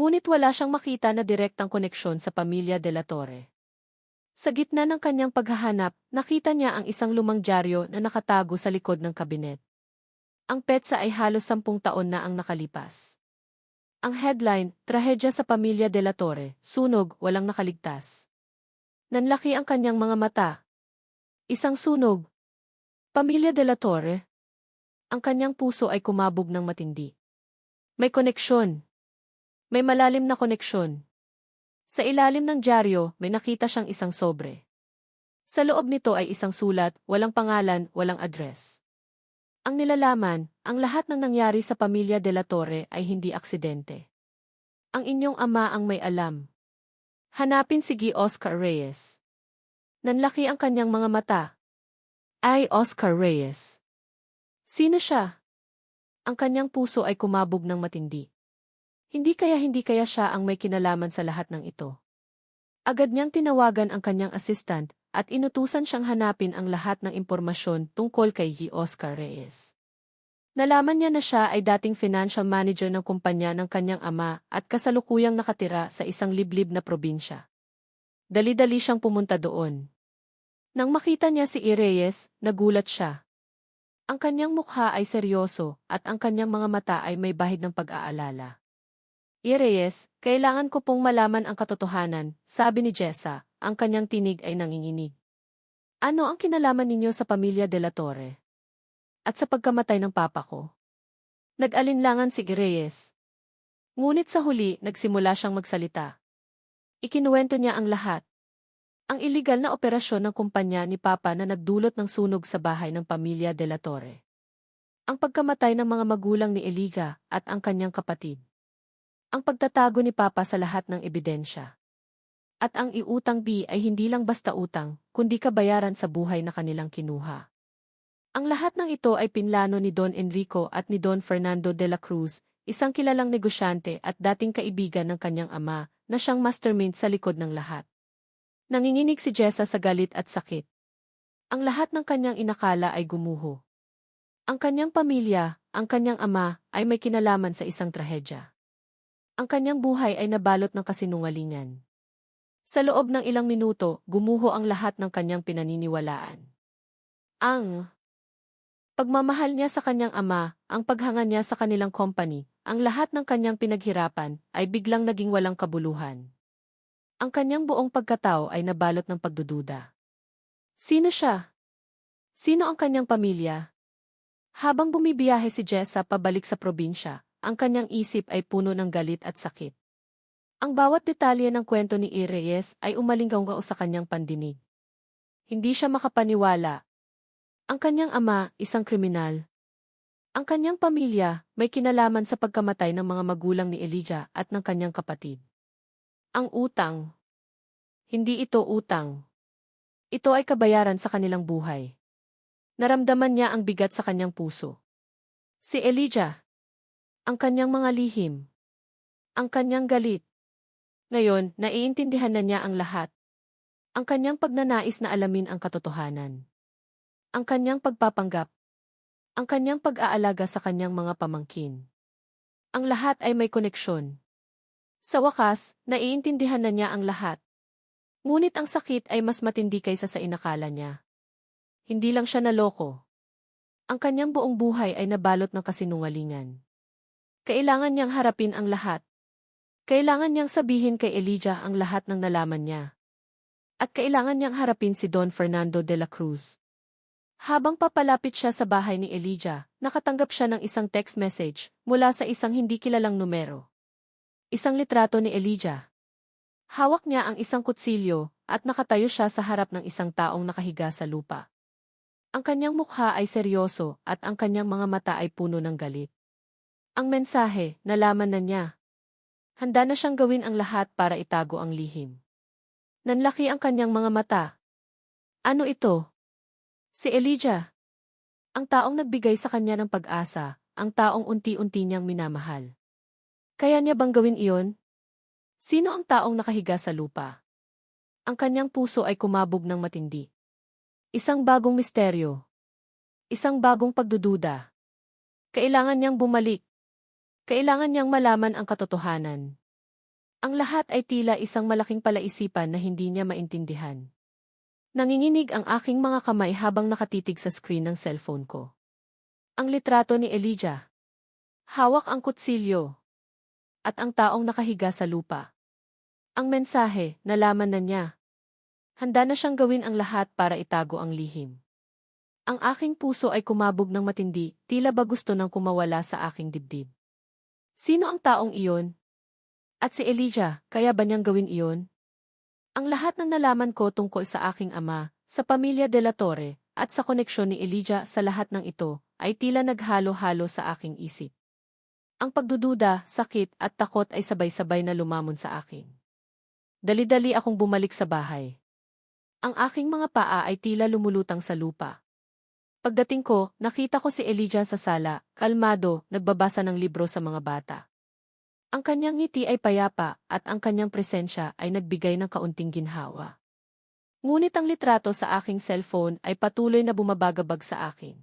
Ngunit wala siyang makita na direktang koneksyon sa Pamilya de la Torre. Sa gitna ng kanyang paghahanap, nakita niya ang isang lumang dyaryo na nakatago sa likod ng kabinet. Ang petsa ay halos 10 taon na ang nakalipas. Ang headline, Trahedya sa Pamilya de la Torre, sunog, walang nakaligtas. Nanlaki ang kanyang mga mata. Isang sunog. Pamilya de la Torre. Ang kanyang puso ay kumabog ng matindi. May koneksyon. May malalim na koneksyon. Sa ilalim ng dyaryo, may nakita siyang isang sobre. Sa loob nito ay isang sulat, walang pangalan, walang address. Ang nilalaman, ang lahat ng nangyari sa Pamilya de la Torre ay hindi aksidente. Ang inyong ama ang may alam. Hanapin si Oscar Reyes. Nanlaki ang kanyang mga mata. Ay, Oscar Reyes. Sino siya? Ang kanyang puso ay kumabog ng matindi. Hindi kaya siya ang may kinalaman sa lahat ng ito. Agad niyang tinawagan ang kanyang assistant at inutusan siyang hanapin ang lahat ng impormasyon tungkol kay Oscar Reyes. Nalaman niya na siya ay dating financial manager ng kumpanya ng kanyang ama at kasalukuyang nakatira sa isang liblib na probinsya. Dali-dali siyang pumunta doon. Nang makita niya si Reyes, nagulat siya. Ang kanyang mukha ay seryoso at ang kanyang mga mata ay may bahid ng pag-aalala. Reyes, kailangan ko pong malaman ang katotohanan, sabi ni Jessa, ang kanyang tinig ay nanginginig. Ano ang kinalaman ninyo sa pamilya de la Torre? At sa pagkamatay ng papa ko? Nag-alinlangan si Reyes. Ngunit sa huli, nagsimula siyang magsalita. Ikinuwento niya ang lahat. Ang iligal na operasyon ng kumpanya ni Papa na nagdulot ng sunog sa bahay ng pamilya de la Torre. Ang pagkamatay ng mga magulang ni Eliga at ang kanyang kapatid. Ang pagtatago ni Papa sa lahat ng ebidensya. At ang iutang B ay hindi lang basta utang, kundi kabayaran sa buhay na kanilang kinuha. Ang lahat ng ito ay pinlano ni Don Enrico at ni Don Fernando de la Cruz, isang kilalang negosyante at dating kaibigan ng kanyang ama, na siyang mastermind sa likod ng lahat. Nanginginig si Jessa sa galit at sakit. Ang lahat ng kanyang inakala ay gumuho. Ang kanyang pamilya, ang kanyang ama, ay may kinalaman sa isang trahedya. Ang kanyang buhay ay nabalot ng kasinungalingan. Sa loob ng ilang minuto, gumuho ang lahat ng kanyang pinaniniwalaan. Ang pagmamahal niya sa kanyang ama, ang paghanga niya sa kanilang company, ang lahat ng kanyang pinaghirapan, ay biglang naging walang kabuluhan. Ang kanyang buong pagkatao ay nabalot ng pagdududa. Sino siya? Sino ang kanyang pamilya? Habang bumibiyahe si Jessa pabalik sa probinsya, ang kanyang isip ay puno ng galit at sakit. Ang bawat detalye ng kwento ni Reyes ay umalinggaw sa kanyang pandinig. Hindi siya makapaniwala. Ang kanyang ama, isang kriminal. Ang kanyang pamilya, may kinalaman sa pagkamatay ng mga magulang ni Elijah at ng kanyang kapatid. Ang utang. Hindi ito utang. Ito ay kabayaran sa kanilang buhay. Naramdaman niya ang bigat sa kanyang puso. Si Elijah. Ang kanyang mga lihim. Ang kanyang galit. Ngayon, naiintindihan na niya ang lahat. Ang kanyang pagnanais na alamin ang katotohanan. Ang kanyang pagpapanggap. Ang kanyang pag-aalaga sa kanyang mga pamangkin. Ang lahat ay may koneksyon. Sa wakas, naiintindihan na niya ang lahat. Ngunit ang sakit ay mas matindi kaysa sa inakala niya. Hindi lang siya naloko. Ang kanyang buong buhay ay nabalot ng kasinungalingan. Kailangan niyang harapin ang lahat. Kailangan niyang sabihin kay Elijah ang lahat ng nalaman niya. At kailangan niyang harapin si Don Fernando de la Cruz. Habang papalapit siya sa bahay ni Elijah, nakatanggap siya ng isang text message mula sa isang hindi kilalang numero. Isang litrato ni Elijah. Hawak niya ang isang kutsilyo at nakatayo siya sa harap ng isang taong nakahiga sa lupa. Ang kanyang mukha ay seryoso at ang kanyang mga mata ay puno ng galit. Ang mensahe, nalaman na niya. Handa na siyang gawin ang lahat para itago ang lihim. Nanlaki ang kanyang mga mata. Ano ito? Si Elijah. Ang taong nagbigay sa kanya ng pag-asa, ang taong unti-unti niyang minamahal. Kaya niya bang gawin iyon? Sino ang taong nakahiga sa lupa? Ang kanyang puso ay kumabog ng matindi. Isang bagong misteryo. Isang bagong pagdududa. Kailangan niyang bumalik. Kailangan niyang malaman ang katotohanan. Ang lahat ay tila isang malaking palaisipan na hindi niya maintindihan. Nanginginig ang aking mga kamay habang nakatitig sa screen ng cellphone ko. Ang litrato ni Elijah. Hawak ang kutsilyo. At ang taong nakahiga sa lupa. Ang mensahe, nalaman na niya. Handa na siyang gawin ang lahat para itago ang lihim. Ang aking puso ay kumabog ng matindi, tila ba gusto nang kumawala sa aking dibdib. Sino ang taong iyon? At si Elijah, kaya ba niyang gawin iyon? Ang lahat ng nalaman ko tungkol sa aking ama, sa pamilya de la Torre, at sa koneksyon ni Elijah sa lahat ng ito, ay tila naghalo-halo sa aking isip. Ang pagdududa, sakit at takot ay sabay-sabay na lumamon sa akin. Dali-dali akong bumalik sa bahay. Ang aking mga paa ay tila lumulutang sa lupa. Pagdating ko, nakita ko si Elijah sa sala, kalmado, nagbabasa ng libro sa mga bata. Ang kanyang ngiti ay payapa at ang kanyang presensya ay nagbigay ng kaunting ginhawa. Ngunit ang litrato sa aking cellphone ay patuloy na bumabagabag sa akin.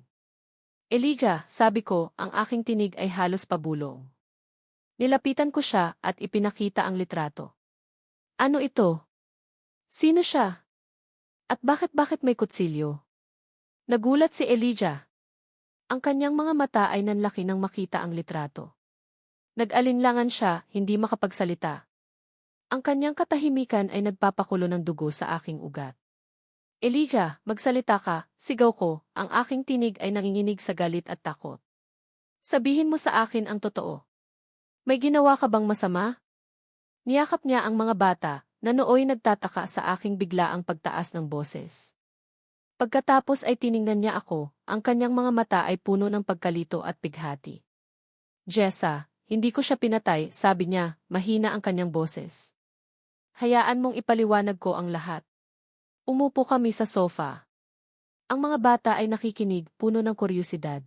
Elijah, sabi ko, ang aking tinig ay halos pabulong. Nilapitan ko siya at ipinakita ang litrato. Ano ito? Sino siya? At bakit may kutsilyo? Nagulat si Elijah. Ang kanyang mga mata ay nanlaki nang makita ang litrato. Nag-alinlangan siya, hindi makapagsalita. Ang kanyang katahimikan ay nagpapakulo ng dugo sa aking ugat. Elijah, magsalita ka, sigaw ko, ang aking tinig ay nanginginig sa galit at takot. Sabihin mo sa akin ang totoo. May ginawa ka bang masama? Niyakap niya ang mga bata, na nooy nagtataka sa aking biglaang pagtaas ng boses. Pagkatapos ay tiningnan niya ako, ang kanyang mga mata ay puno ng pagkalito at pighati. Jessa, hindi ko siya pinatay, sabi niya, mahina ang kanyang boses. Hayaan mong ipaliwanag ko ang lahat. Umupo kami sa sofa. Ang mga bata ay nakikinig, puno ng kuryusidad.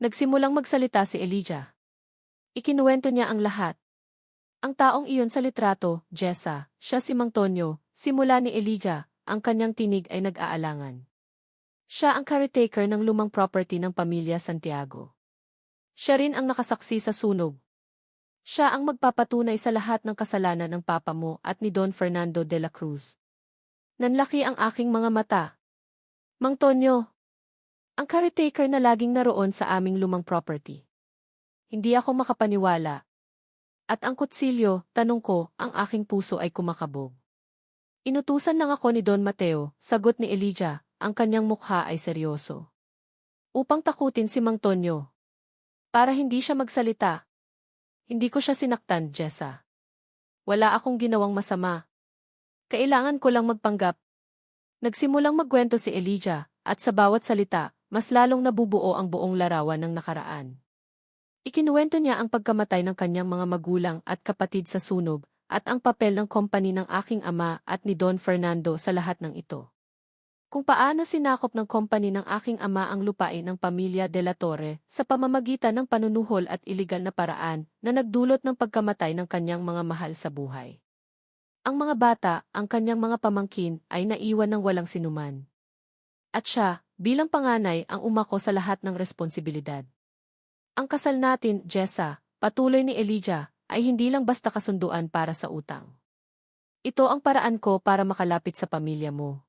Nagsimulang magsalita si Elijah. Ikinuwento niya ang lahat. Ang taong iyon sa litrato, Jessa, siya si Mang Tonyo, simula ni Elijah, ang kanyang tinig ay nag-aalangan. Siya ang caretaker ng lumang property ng pamilya Santiago. Siya rin ang nakasaksi sa sunog. Siya ang magpapatunay sa lahat ng kasalanan ng papa mo at ni Don Fernando de la Cruz. Nanlaki ang aking mga mata. Mang Tonyo, ang caretaker na laging naroon sa aming lumang property. Hindi ako makapaniwala. At ang kutsilyo, tanong ko, ang aking puso ay kumakabog. Inutusan lang ako ni Don Mateo, sagot ni Elijah, ang kanyang mukha ay seryoso. Upang takutin si Mang Tonyo. Para hindi siya magsalita. Hindi ko siya sinaktan, Jessa. Wala akong ginawang masama. Kailangan ko lang magpanggap. Nagsimulang magkwento si Elijah, at sa bawat salita, mas lalong nabubuo ang buong larawan ng nakaraan. Ikinuwento niya ang pagkamatay ng kanyang mga magulang at kapatid sa sunog, at ang papel ng company ng aking ama at ni Don Fernando sa lahat ng ito. Kung paano sinakop ng company ng aking ama ang lupain ng pamilya de la Torre sa pamamagitan ng panunuhol at iligal na paraan na nagdulot ng pagkamatay ng kanyang mga mahal sa buhay. Ang mga bata, ang kanyang mga pamangkin, ay naiwan ng walang sinuman. At siya, bilang panganay, ang umako sa lahat ng responsibilidad. Ang kasal natin, Jessa, patuloy ni Elijah, ay hindi lang basta kasunduan para sa utang. Ito ang paraan ko para makalapit sa pamilya mo.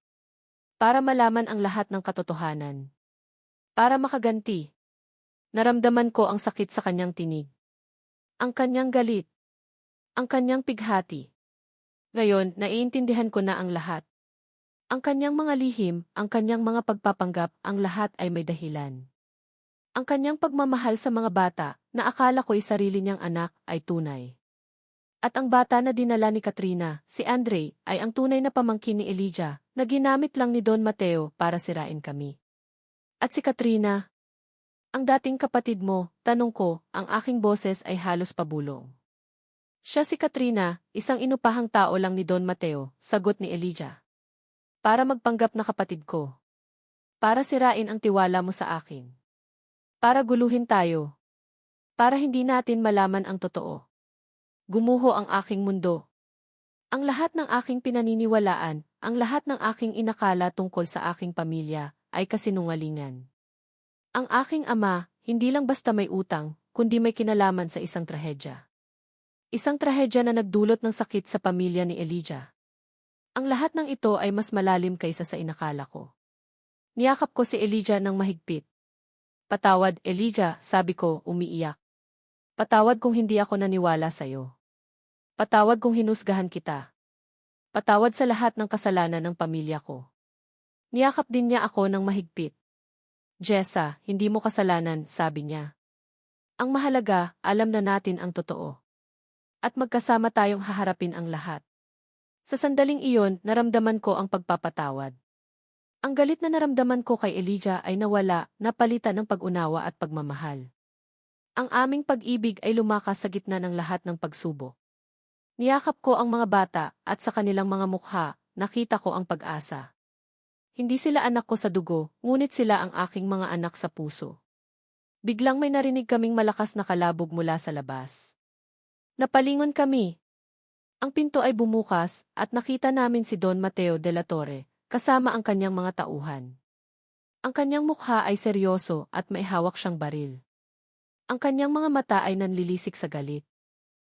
Para malaman ang lahat ng katotohanan. Para makaganti. Naramdaman ko ang sakit sa kanyang tinig. Ang kanyang galit. Ang kanyang pighati. Ngayon, naiintindihan ko na ang lahat. Ang kanyang mga lihim, ang kanyang mga pagpapanggap, ang lahat ay may dahilan. Ang kanyang pagmamahal sa mga bata, na akala ko'y sarili niyang anak, ay tunay. At ang bata na dinala ni Katrina, si Andre, ay ang tunay na pamangkin ni Elijah, na ginamit lang ni Don Mateo para sirain kami. At si Katrina, ang dating kapatid mo, tanong ko, ang aking boses ay halos pabulong. Siya si Katrina, isang inupahang tao lang ni Don Mateo, sagot ni Elijah. Para magpanggap na kapatid ko. Para sirain ang tiwala mo sa akin. Para guluhin tayo. Para hindi natin malaman ang totoo. Gumuho ang aking mundo. Ang lahat ng aking pinaniniwalaan, ang lahat ng aking inakala tungkol sa aking pamilya, ay kasinungalingan. Ang aking ama, hindi lang basta may utang, kundi may kinalaman sa isang trahedya. Isang trahedya na nagdulot ng sakit sa pamilya ni Elijah. Ang lahat ng ito ay mas malalim kaysa sa inakala ko. Niyakap ko si Elijah ng mahigpit. Patawad, Elijah, sabi ko, umiiyak. Patawad kung hindi ako naniwala sa'yo. Patawad kung hinusgahan kita. Patawad sa lahat ng kasalanan ng pamilya ko. Niyakap din niya ako ng mahigpit. Jessa, hindi mo kasalanan, sabi niya. Ang mahalaga, alam na natin ang totoo. At magkasama tayong haharapin ang lahat. Sa sandaling iyon, naramdaman ko ang pagpapatawad. Ang galit na naramdaman ko kay Elijah ay nawala, napalitan ng pag-unawa at pagmamahal. Ang aming pag-ibig ay lumakas sa gitna ng lahat ng pagsubok. Niyakap ko ang mga bata at sa kanilang mga mukha, nakita ko ang pag-asa. Hindi sila anak ko sa dugo, ngunit sila ang aking mga anak sa puso. Biglang may narinig kaming malakas na kalabog mula sa labas. Napalingon kami. Ang pinto ay bumukas at nakita namin si Don Mateo de la Torre, kasama ang kanyang mga tauhan. Ang kanyang mukha ay seryoso at may hawak siyang baril. Ang kanyang mga mata ay nanlilisik sa galit.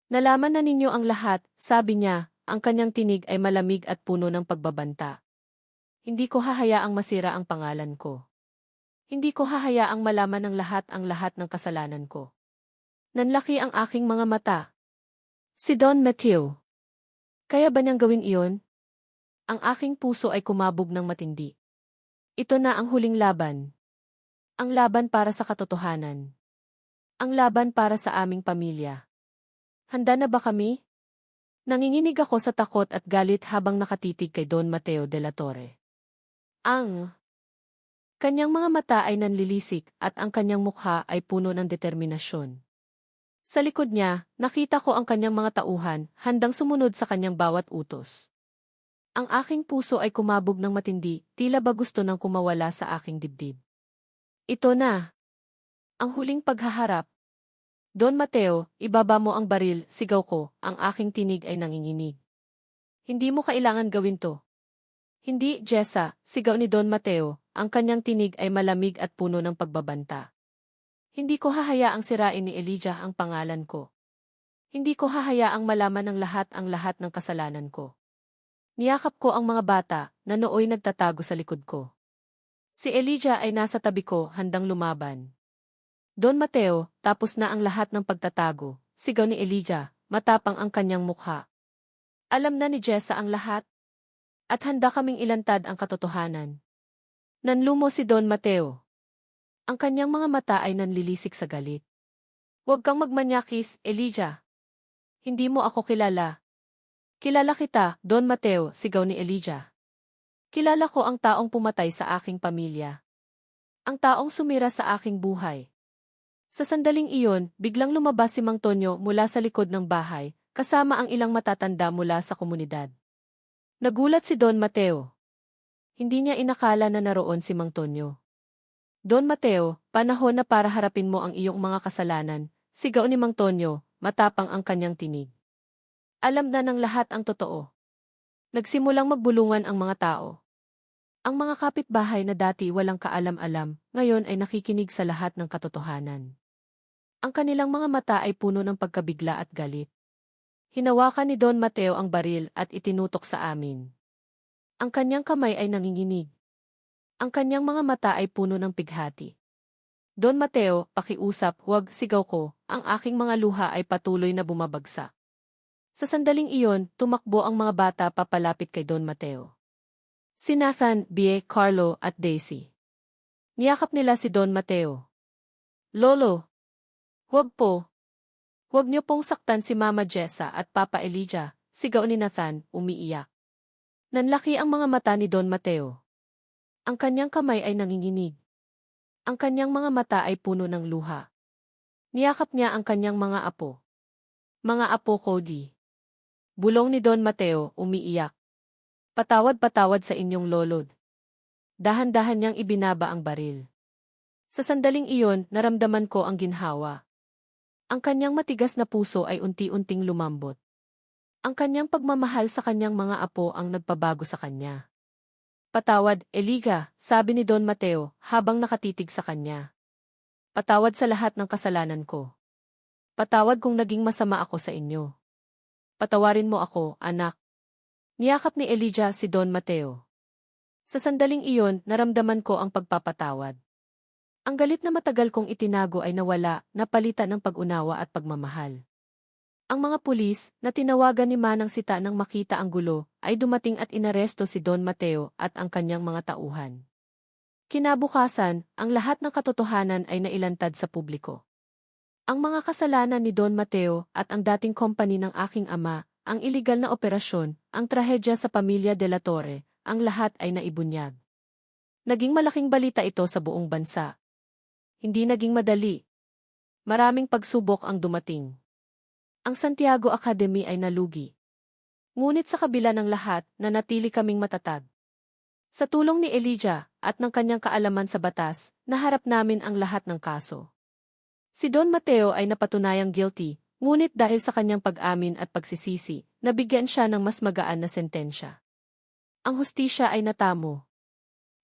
Nalaman na ninyo ang lahat, sabi niya, ang kanyang tinig ay malamig at puno ng pagbabanta. Hindi ko hahayaang masira ang pangalan ko. Hindi ko hahayaang malaman ng lahat ang lahat ng kasalanan ko. Nanlaki ang aking mga mata. Si Don Mateo. Kaya ba niyang gawin iyon? Ang aking puso ay kumabog ng matindi. Ito na ang huling laban. Ang laban para sa katotohanan. Ang laban para sa aming pamilya. Handa na ba kami? Nanginginig ako sa takot at galit habang nakatitig kay Don Mateo de la Torre. Ang kanyang mga mata ay nanlilisik at ang kanyang mukha ay puno ng determinasyon. Sa likod niya, nakita ko ang kanyang mga tauhan, handang sumunod sa kanyang bawat utos. Ang aking puso ay kumabog ng matindi, tila ba gusto nang kumawala sa aking dibdib. Ito na. Ang huling paghaharap. Don Mateo, ibaba mo ang baril, sigaw ko, ang aking tinig ay nanginginig. Hindi mo kailangan gawin to. Hindi, Jessa, sigaw ni Don Mateo, ang kanyang tinig ay malamig at puno ng pagbabanta. Hindi ko hahayaang sirain ni Elijah ang pangalan ko. Hindi ko hahayaang malaman ng lahat ang lahat ng kasalanan ko. Niyakap ko ang mga bata na nooy nagtatago sa likod ko. Si Elijah ay nasa tabi ko handang lumaban. Don Mateo, tapos na ang lahat ng pagtatago, sigaw ni Elijah, matapang ang kanyang mukha. Alam na ni Jessa ang lahat. At handa kaming ilantad ang katotohanan. Nanlumo si Don Mateo. Ang kanyang mga mata ay nanlilisik sa galit. Huwag kang magmanyakis, Elijah. Hindi mo ako kilala. Kilala kita, Don Mateo, sigaw ni Elijah. Kilala ko ang taong pumatay sa aking pamilya. Ang taong sumira sa aking buhay. Sa sandaling iyon, biglang lumabas si Mang Tonyo mula sa likod ng bahay, kasama ang ilang matatanda mula sa komunidad. Nagulat si Don Mateo. Hindi niya inakala na naroon si Mang Tonyo. Don Mateo, panahon na para harapin mo ang iyong mga kasalanan, sigaw ni Mang Tonyo, matapang ang kanyang tinig. Alam na ng lahat ang totoo. Nagsimulang magbulungan ang mga tao. Ang mga kapitbahay na dati walang kaalam-alam, ngayon ay nakikinig sa lahat ng katotohanan. Ang kanilang mga mata ay puno ng pagkabigla at galit. Hinawakan ni Don Mateo ang baril at itinutok sa amin. Ang kanyang kamay ay nanginginig. Ang kanyang mga mata ay puno ng pighati. Don Mateo, pakiusap, huwag, sigaw ko, ang aking mga luha ay patuloy na bumabagsak. Sa sandaling iyon, tumakbo ang mga bata papalapit kay Don Mateo. Si Nathan, Bie, Carlo at Daisy. Niyakap nila si Don Mateo. Lolo! Huwag po! Huwag niyo pong saktan si Mama Jessa at Papa Elijah, sigaw ni Nathan, umiiyak. Nanlaki ang mga mata ni Don Mateo. Ang kanyang kamay ay nanginginig. Ang kanyang mga mata ay puno ng luha. Niyakap niya ang kanyang mga apo. Mga apo Cody. Bulong ni Don Mateo, umiiyak. Patawad-patawad sa inyong lolod. Dahan-dahan niyang ibinaba ang baril. Sa sandaling iyon, naramdaman ko ang ginhawa. Ang kanyang matigas na puso ay unti-unting lumambot. Ang kanyang pagmamahal sa kanyang mga apo ang nagpabago sa kanya. Patawad, Elijah, sabi ni Don Mateo, habang nakatitig sa kanya. Patawad sa lahat ng kasalanan ko. Patawad kung naging masama ako sa inyo. Patawarin mo ako, anak. Niyakap ni Elijah si Don Mateo. Sa sandaling iyon, naramdaman ko ang pagpapatawad. Ang galit na matagal kong itinago ay nawala, napalitan ng pag-unawa at pagmamahal. Ang mga pulis, na tinawagan ni Manang Sita nang makita ang gulo, ay dumating at inaresto si Don Mateo at ang kanyang mga tauhan. Kinabukasan, ang lahat ng katotohanan ay nailantad sa publiko. Ang mga kasalanan ni Don Mateo at ang dating company ng aking ama, ang iligal na operasyon, ang trahedya sa pamilya de la Torre, ang lahat ay naibunyag. Naging malaking balita ito sa buong bansa. Hindi naging madali. Maraming pagsubok ang dumating. Ang Santiago Academy ay nalugi. Ngunit sa kabila ng lahat, nanatili kaming matatag. Sa tulong ni Elijah at ng kanyang kaalaman sa batas, naharap namin ang lahat ng kaso. Si Don Mateo ay napatunayang guilty, ngunit dahil sa kanyang pag-amin at pagsisisi, nabigyan siya ng mas magaan na sentensya. Ang hustisya ay natamo.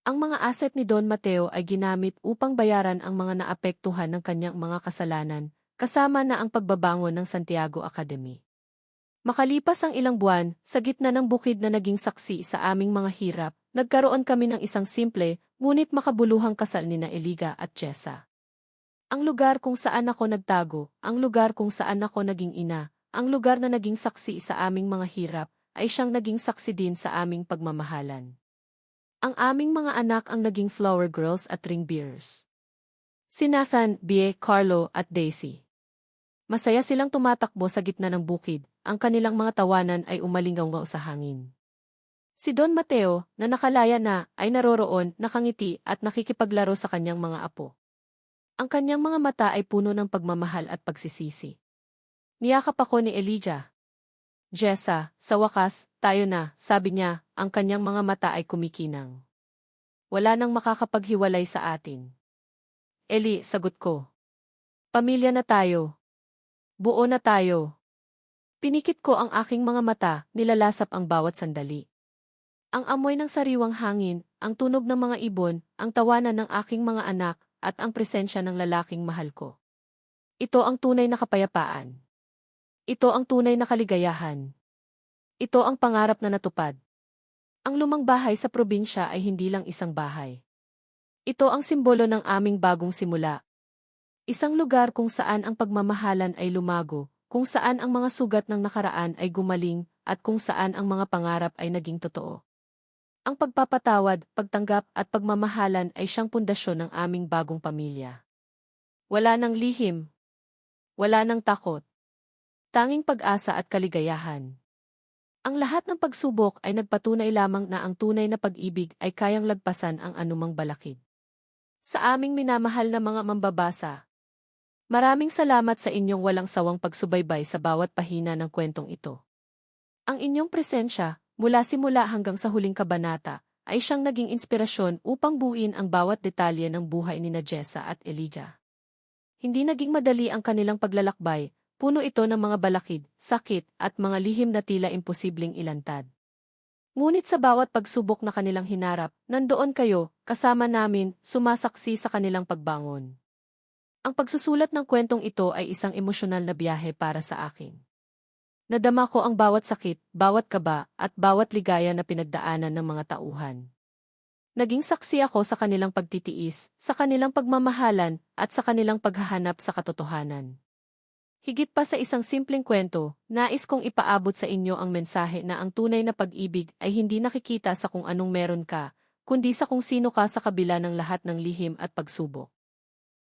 Ang mga asset ni Don Mateo ay ginamit upang bayaran ang mga naapektuhan ng kanyang mga kasalanan, kasama na ang pagbabangon ng Santiago Academy. Makalipas ang ilang buwan, sa gitna ng bukid na naging saksi sa aming mga hirap, nagkaroon kami ng isang simple, ngunit makabuluhang kasal nina Eliga at Jessa. Ang lugar kung saan ako nagtago, ang lugar kung saan ako naging ina, ang lugar na naging saksi sa aming mga hirap, ay siyang naging saksi din sa aming pagmamahalan. Ang aming mga anak ang naging flower girls at ring bearers. Si Nathan, Bie, Carlo at Daisy. Masaya silang tumatakbo sa gitna ng bukid, ang kanilang mga tawanan ay umalingaw sa hangin. Si Don Mateo, na nakalaya na, ay naroroon, nakangiti at nakikipaglaro sa kanyang mga apo. Ang kanyang mga mata ay puno ng pagmamahal at pagsisisi. Niyakap ako ni Elijah. Jessa, sa wakas, tayo na, sabi niya, ang kanyang mga mata ay kumikinang. Wala nang makakapaghiwalay sa atin. Eli, sagot ko. Pamilya na tayo. Buo na tayo. Pinikit ko ang aking mga mata, nilalasap ang bawat sandali. Ang amoy ng sariwang hangin, ang tunog ng mga ibon, ang tawanan ng aking mga anak, at ang presensya ng lalaking mahal ko. Ito ang tunay na kapayapaan. Ito ang tunay na kaligayahan. Ito ang pangarap na natupad. Ang lumang bahay sa probinsya ay hindi lang isang bahay. Ito ang simbolo ng aming bagong simula. Isang lugar kung saan ang pagmamahalan ay lumago, kung saan ang mga sugat ng nakaraan ay gumaling, at kung saan ang mga pangarap ay naging totoo. Ang pagpapatawad, pagtanggap at pagmamahalan ay siyang pundasyon ng aming bagong pamilya. Wala nang lihim. Wala nang takot. Tanging pag-asa at kaligayahan. Ang lahat ng pagsubok ay nagpatunay lamang na ang tunay na pag-ibig ay kayang lagpasan ang anumang balakid. Sa aming minamahal na mga mambabasa, maraming salamat sa inyong walang sawang pagsubaybay sa bawat pahina ng kwentong ito. Ang inyong presensya, mula simula hanggang sa huling kabanata, ay siyang naging inspirasyon upang buuin ang bawat detalye ng buhay ni Jessa at Elijah. Hindi naging madali ang kanilang paglalakbay, puno ito ng mga balakid, sakit, at mga lihim na tila imposibleng ilantad. Ngunit sa bawat pagsubok na kanilang hinarap, nandoon kayo, kasama namin, sumasaksi sa kanilang pagbangon. Ang pagsusulat ng kwentong ito ay isang emosyonal na biyahe para sa akin. Nadama ko ang bawat sakit, bawat kaba, at bawat ligaya na pinagdaanan ng mga tauhan. Naging saksi ako sa kanilang pagtitiis, sa kanilang pagmamahalan, at sa kanilang paghahanap sa katotohanan. Higit pa sa isang simpleng kwento, nais kong ipaabot sa inyo ang mensahe na ang tunay na pag-ibig ay hindi nakikita sa kung anong meron ka, kundi sa kung sino ka sa kabila ng lahat ng lihim at pagsubok.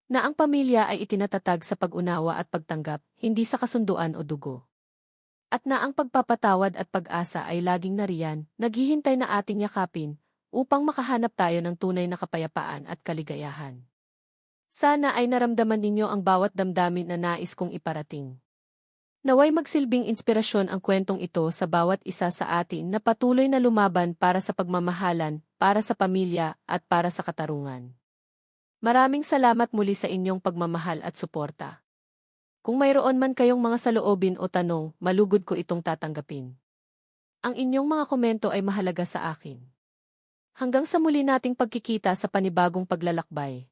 Na ang pamilya ay itinatatag sa pag-unawa at pagtanggap, hindi sa kasunduan o dugo. At na ang pagpapatawad at pag-asa ay laging nariyan, naghihintay na ating yakapin, upang makahanap tayo ng tunay na kapayapaan at kaligayahan. Sana ay naramdaman ninyo ang bawat damdamin na nais kong iparating. Naway magsilbing inspirasyon ang kwentong ito sa bawat isa sa atin na patuloy na lumaban para sa pagmamahalan, para sa pamilya, at para sa katarungan. Maraming salamat muli sa inyong pagmamahal at suporta. Kung mayroon man kayong mga saloobin o tanong, malugod ko itong tatanggapin. Ang inyong mga komento ay mahalaga sa akin. Hanggang sa muli nating pagkikita sa panibagong paglalakbay.